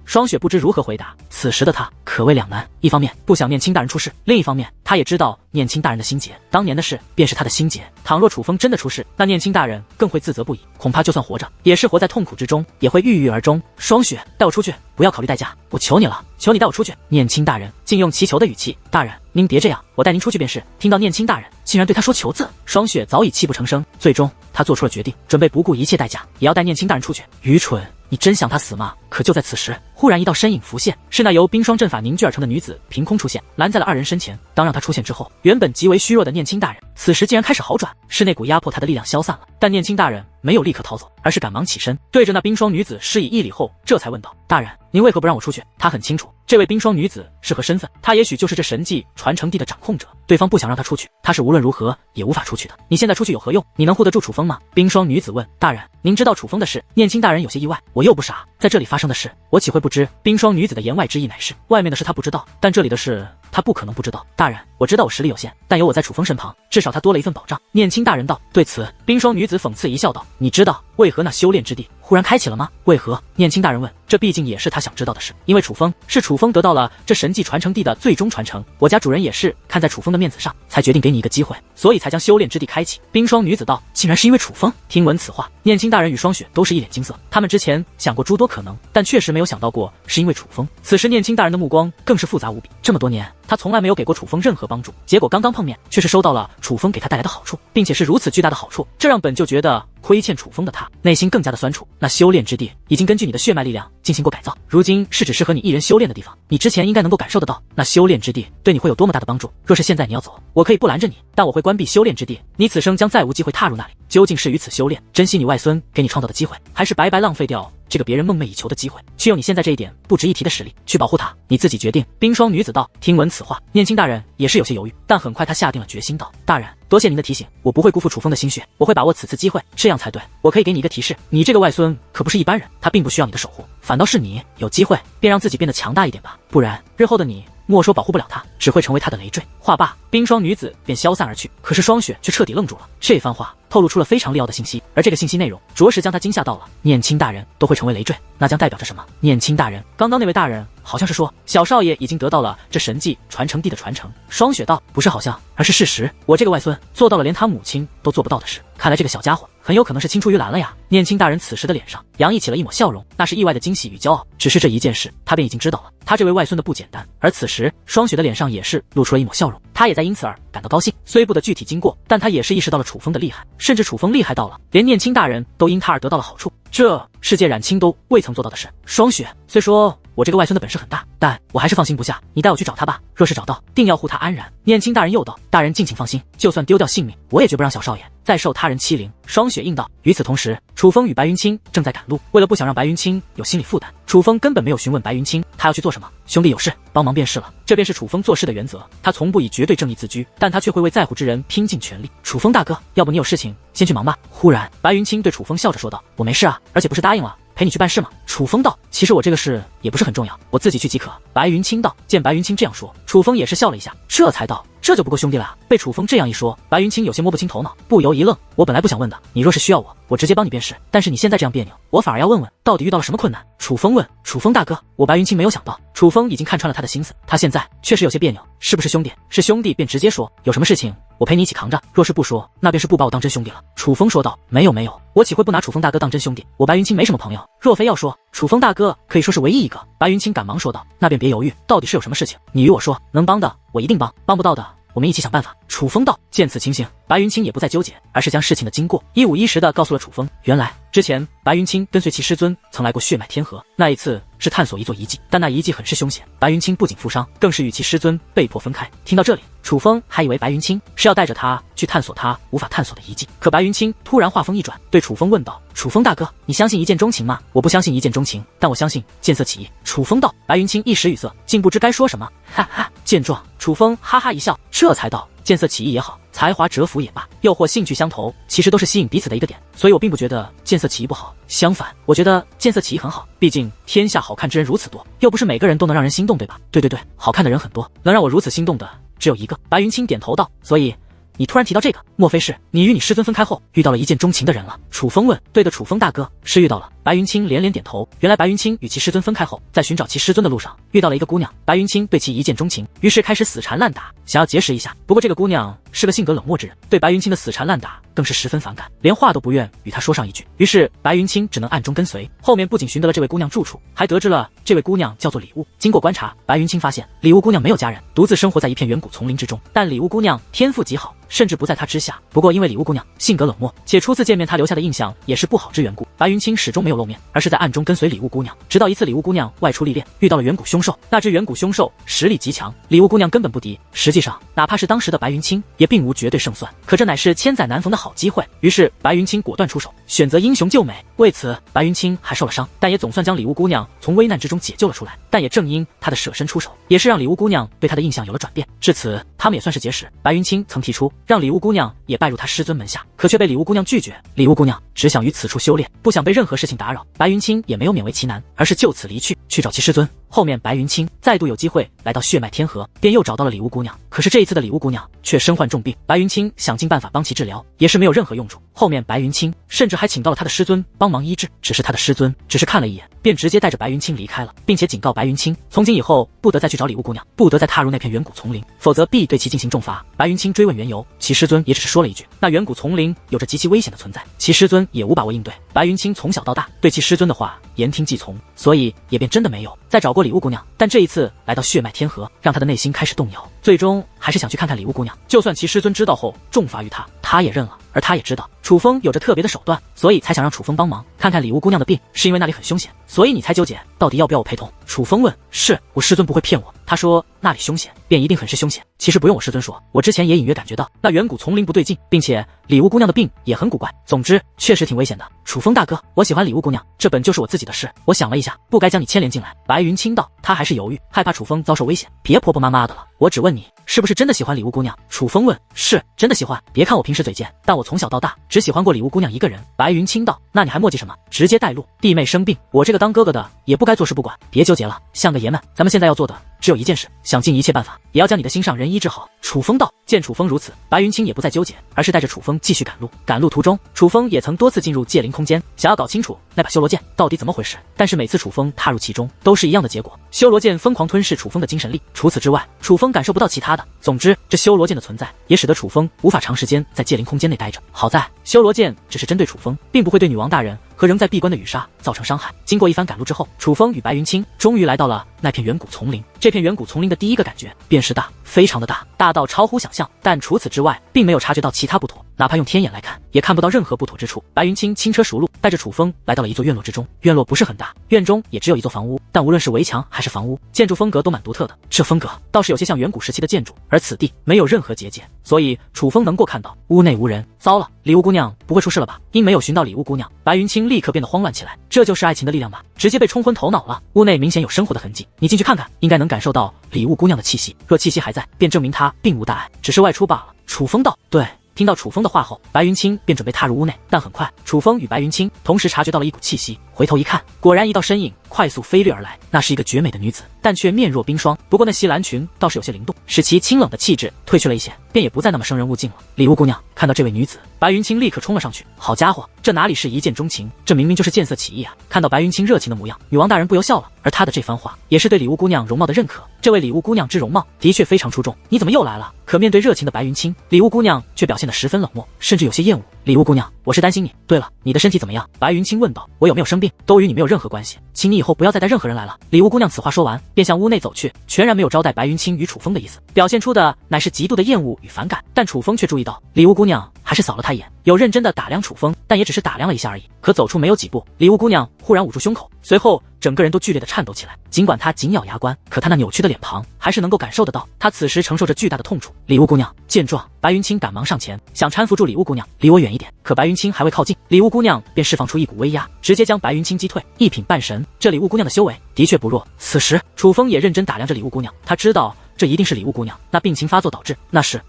双雪不知如何回答。此时的他可谓两难，一方面不想念青大人出事，另一方面他也知道念青大人的心结，当年的事便是他的心结。倘若楚风真的出事，那念青大人更会自责不已，恐怕就算活着，也是活在痛苦之中，也会郁郁而终。双雪，带我出去，不要考虑代价，我求你了，求你带我出去。念青大人竟用祈求的语气：大人，您别这样，我带您出去便是。听到念青大人竟然对他说求字，双雪早已泣不成声。最终他做出了决定，准备不顾一切代价也要带念青大人出去。愚蠢，你真想他死吗？可就在此时，忽然一道身影浮现，是那由冰霜阵法凝聚而成的女子凭空出现，拦在了二人身前。当让她出现之后，原本极为虚弱的念青大人此时竟然开始好转，是那股压迫他的力量消散了。但念青大人没有立刻逃走，而是赶忙起身，对着那冰霜女子施以一礼后，这才问道：大人，您为何不让我出去？他很清楚这位冰霜女子是何身份，她也许就是这神迹传承地的掌控者，对方不想让她出去，她是无论如何也无法出去的。你现在出去有何用？你能护得住楚风吗？冰霜女子问。大人，您知道楚风的事？念青大人有些意外。我又不傻，在这里发生的事，我岂会不知？冰霜女子的言外之意乃是，外面的事她不知道，但这里的事她不可能不知道。大人，我知道我实力有限，但有我在楚风身旁，至少他多了一份保障。念青大人道。对此，冰霜女子讽刺一笑道：你知道为何那修炼之地忽然开启了吗？为何？念青大人问。这毕竟也是他想知道的事，因为楚风得到了这神迹传承地的最终传承，我家主人也是看在楚风的面子上，才决定给你一个机会，所以才将修炼之地开启。冰霜女子道。竟然是因为楚风？听闻此话，念青大人与双雪都是一脸惊色，他们之前想过诸多可能，但确实没有想到过是因为楚风。此时念青大人的目光更是复杂无比，这么多年他从来没有给过楚风任何帮助，结果刚刚碰面却是收到了楚风给他带来的好处，并且是如此巨大的好处，这让本就觉得亏欠楚风的他内心更加的酸楚。那修炼之地已经根据你的血脉力量进行过改造，如今是只适合你一人修炼的地方，你之前应该能够感受得到那修炼之地对你会有多么大的帮助。若是现在你要走，我可以不拦着你，但我会关闭修炼之地，你此生将再无机会踏入那里。究竟是于此修炼，珍惜你外孙给你创造的机会，还是白白浪费掉这个别人梦寐以求的机会，却用你现在这一点不值一提的实力去保护他，你自己决定。冰霜女子道。听闻此话，念青大人也是有些犹豫，但很快他下定了决心道：大人，多谢您的提醒，我不会辜负楚风的心血，我会把握此次机会，这样才对。我可以给你一个提示，你这个外孙可不是一般人，他并不需要你的守护，反倒是你有机会便让自己变得强大一点吧，不然日后的你莫说保护不了他，只会成为他的累赘。话罢，冰霜女子便消散而去。可是霜雪却彻底愣住了，这番话透露出了非常利奥的信息，而这个信息内容着实将他惊吓到了。念青大人都会成为累赘，那将代表着什么？念青大人，刚刚那位大人好像是说小少爷已经得到了这神迹传承地的传承。霜雪道：不是好像，而是事实，我这个外孙做到了连他母亲都做不到的事，看来这个小家伙很有可能是青出于蓝了呀。念青大人此时的脸上洋溢起了一抹笑容，那是意外的惊喜与骄傲。只是这一件事，他便已经知道了他这位外孙的不简单。而此时，霜雪的脸上也是露出了一抹笑容，他也在因此而感到高兴。虽不得具体经过，但他也是意识到了楚风的厉害，甚至楚风厉害到了连念青大人都因他而得到了好处，这世界染青都未曾做到的事。霜雪，虽说我这个外孙的本事很大，但我还是放心不下，你带我去找他吧，若是找到，定要护他安然。念青大人又道：大人敬请放心，就算丢掉性命，我也绝不让小少爷再受他人欺凌。霜雪应道。与此同时，楚风与白云清正在赶路，为了不想让白云清有心理负担，楚风根本没有询问白云清他要去做什么。兄弟有事帮忙便是了，这便是楚风做事的原则，他从不以绝对正义自居，但他却会为在乎之人拼尽全力。楚风大哥，要不你有事情先去忙吧。忽然白云清对楚风笑着说道：我没事啊，而且不是答应了陪你去办事吗？楚风道：其实我这个事也不是很重要，我自己去即可。白云清道。见白云清这样说，楚风也是笑了一下，这才道：这就不够兄弟了啊。被楚风这样一说，白云清有些摸不清头脑，不由一愣。我本来不想问的，你若是需要我直接帮你便是，但是你现在这样别扭，我反而要问问到底遇到了什么困难。楚风问。楚风大哥，我白云清没有想到楚风已经看穿了他的心思，他现在确实有些别扭，是不是兄弟？是兄弟便直接说，有什么事情我陪你一起扛着，若是不说，那便是不把我当真兄弟了。楚风说道。没有，我岂会不拿楚风大哥当真兄弟？我白云清没什么朋友，若非要说，楚风大哥可以说是唯一一个。白云清赶忙说道。那便别犹豫，到底是有什么事情，你与我说，能帮的我一定帮，帮不到的我们一起想办法。楚风道。见此情形，白云清也不再纠结，而是将事情的经过一五一十的告诉了楚风。原来之前白云清跟随其师尊曾来过血脉天河，那一次是探索一座遗迹，但那遗迹很是凶险，白云清不仅负伤，更是与其师尊被迫分开。听到这里，楚风还以为白云清是要带着他去探索他无法探索的遗迹，可白云清突然话锋一转，对楚风问道：楚风大哥，你相信一见钟情吗？我不相信一见钟情，但我相信见色起意。楚风道。白云清一时语塞，竟不知该说什么。哈哈。见状，楚风哈哈一笑，这才道：见色起意也好，才华折服也罢，又或兴趣相投，其实都是吸引彼此的一个点，所以我并不觉得见色起意不好，相反，我觉得见色起意很好，毕竟天下好看之人如此多，又不是每个人都能让人心动，对吧？对，好看的人很多，能让我如此心动的只有一个。白云清点头道。所以你突然提到这个，莫非是你与你师尊分开后遇到了一见钟情的人了？楚风问。对的，楚风大哥，是遇到了。白云清连连点头。原来白云清与其师尊分开后，在寻找其师尊的路上遇到了一个姑娘，白云清对其一见钟情，于是开始死缠烂打，想要结识一下。不过这个姑娘是个性格冷漠之人，对白云清的死缠烂打更是十分反感，连话都不愿与他说上一句。于是白云清只能暗中跟随，后面不仅寻得了这位姑娘住处，还得知了这位姑娘叫做礼物。经过观察，白云清发现礼物姑娘没有家人，独自生活在一片远古丛林之中，但礼物姑娘天赋极好，甚至不在她之下。不过因为礼物姑娘性格冷漠，且初次见面她留下的印象也是不好之缘故，白云清始终没有露面，而是在暗中跟随礼物姑娘，直到一次礼物姑娘外出历练，遇到了远古凶兽，那只远古凶兽实力极强，礼物姑娘根本不敌。实际上哪怕是当时的白云清也并无绝对胜算，可这乃是千载难逢的好机会，于是白云清果断出手，选择英雄救美。为此白云清还受了伤，但也总算将礼物姑娘从危难之中解救了出来。但也正因他的舍身出手，也是让礼物姑娘对他的印象有了转变，至此他们也算是结识。白云清曾提出让礼物姑娘也拜入他师尊门下，可却被礼物姑娘拒绝。礼物姑娘只想于此处修炼，不想被任何事情打扰，白云清也没有勉为其难，而是就此离去，去找其师尊。后面白云清再度有机会来到血脉天河，便又找到了礼物姑娘，可是这一次的礼物姑娘却身患重病，白云清想尽办法帮其治疗，也是没有任何用处。后面白云清甚至还请到了他的师尊帮忙医治，只是他的师尊只是看了一眼，便直接带着白云清离开了，并且警告白云清，从今以后不得再去找礼物姑娘，不得再踏入那片远古丛林，否则必对其进行重罚。白云清追问缘由，其师尊也只是说了一句，那远古丛林有着极其危险的存在，其师尊也无把握应对。白云清从小到大对其师尊的话言听计从，所以也便真的没有再找过礼物姑娘。但这一次来到血脉天河，让他的内心开始动摇。最终还是想去看看礼物姑娘。就算其师尊知道后重罚于他，他也认了。而他也知道楚风有着特别的手段，所以才想让楚风帮忙看看礼物姑娘的病，是因为那里很凶险，所以你才纠结到底要不要我陪同。楚风问：是，我师尊不会骗我。他说那里凶险，便一定很是凶险。其实不用我师尊说，我之前也隐约感觉到那远古丛林不对劲，并且礼物姑娘的病也很古怪。总之确实挺危险的。楚风大哥，我喜欢礼物姑娘，这本就是我自己的事。我想了一下，不该将你牵连进来。白云清道，他还是犹豫，害怕楚风遭受危险。别婆婆妈妈的了，我只问你，是不是真的喜欢礼物姑娘？楚风问：是，真的喜欢。别看我平时嘴贱，但我从小到大只喜欢过礼物姑娘一个人。白云清道，那你还磨叽什么？直接带路。弟妹生病，我这个当哥哥的也不该坐视不管。别纠结了，像个爷们，咱们现在要做的只有一件事，想尽一切办法，也要将你的心上人医治好。楚风道。见楚风如此，白云清也不再纠结，而是带着楚风继续赶路。赶路途中，楚风也曾多次进入界灵空间，想要搞清楚那把修罗剑到底怎么回事，但是每次楚风踏入其中，都是一样的结果，修罗剑疯狂吞噬楚风的精神力。除此之外，楚风感受不到其他的。总之，这修罗剑的存在也使得楚风无法长时间在界灵空间内待着。好在修罗剑只是针对楚风，并不会对女王大人和仍在闭关的雨莎造成伤害。经过一番赶路之后，楚风与白云清终于来到了那片远古丛林。这片远古丛林的第一个感觉便是大，非常的大，大到超乎想象。但除此之外，并没有察觉到其他不妥，哪怕用天眼来看，也看不到任何不妥之处。白云清轻车熟路，带着楚风来到了一座院落之中。院落不是很大，院中也只有一座房屋，但无论是围墙还是房屋，建筑风格都蛮独特的。这风格倒是有些像远古时期的建筑，而此地没有任何结界，所以楚风能够看到屋内无人。糟了，礼物姑娘不会出事了吧？因没有寻到礼物姑娘，白云清立刻变得慌乱起来。这就是爱情的力量吧？直接被冲昏头脑了。屋内明显有生活的痕迹，你进去看看，应该能感受到礼物姑娘的气息。若气息还在，便证明她并无大碍，只是外出罢了。楚风道。对。听到楚风的话后，白云清便准备踏入屋内，但很快，楚风与白云清同时察觉到了一股气息，回头一看，果然一道身影快速飞掠而来，那是一个绝美的女子，但却面若冰霜。不过那袭蓝裙倒是有些灵动，使其清冷的气质褪去了一些，便也不再那么生人勿近了。礼物姑娘看到这位女子，白云清立刻冲了上去。好家伙，这哪里是一见钟情，这明明就是见色起意啊！看到白云清热情的模样，女王大人不由笑了，而她的这番话也是对礼物姑娘容貌的认可。这位礼物姑娘之容貌的确非常出众，你怎么又来了？可面对热情的白云清，礼物姑娘却表现得十分冷漠，甚至有些厌恶。礼物姑娘，我是担心你。对了，你的身体怎么样？白云清问道。我有没有生病，都与你没有任何关系，请你以后不要再带任何人来了。礼物姑娘此话说完，便向屋内走去，全然没有招待白云清与楚风的意思，表现出的乃是极度的厌恶与反感。但楚风却注意到，礼物姑娘还是扫了他一眼，有认真的打量楚风，但也只是打量了一下而已。可走出没有几步，礼物姑娘忽然捂住胸口，随后整个人都剧烈的颤抖起来。尽管她紧咬牙关，可她那扭曲的脸庞还是能够感受得到，她此时承受着巨大的痛楚。礼物姑娘见状，白云清赶忙上前，想搀扶住礼物姑娘，离我远一点。可白云清还未靠近，礼物姑娘便释放出一股威压，直接将白云清击退。一品半神，这礼物姑娘的修为的确不弱。此时楚风也认真打量着礼物姑娘，他知道这一定是礼物姑娘那病情发作导致。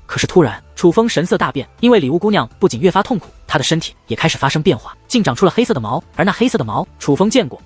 可是突然楚风神色大变，因为礼物姑娘不仅越发痛苦，她的身体也开始发生变化，竟长出了黑色的毛，而那黑色的毛楚风见过，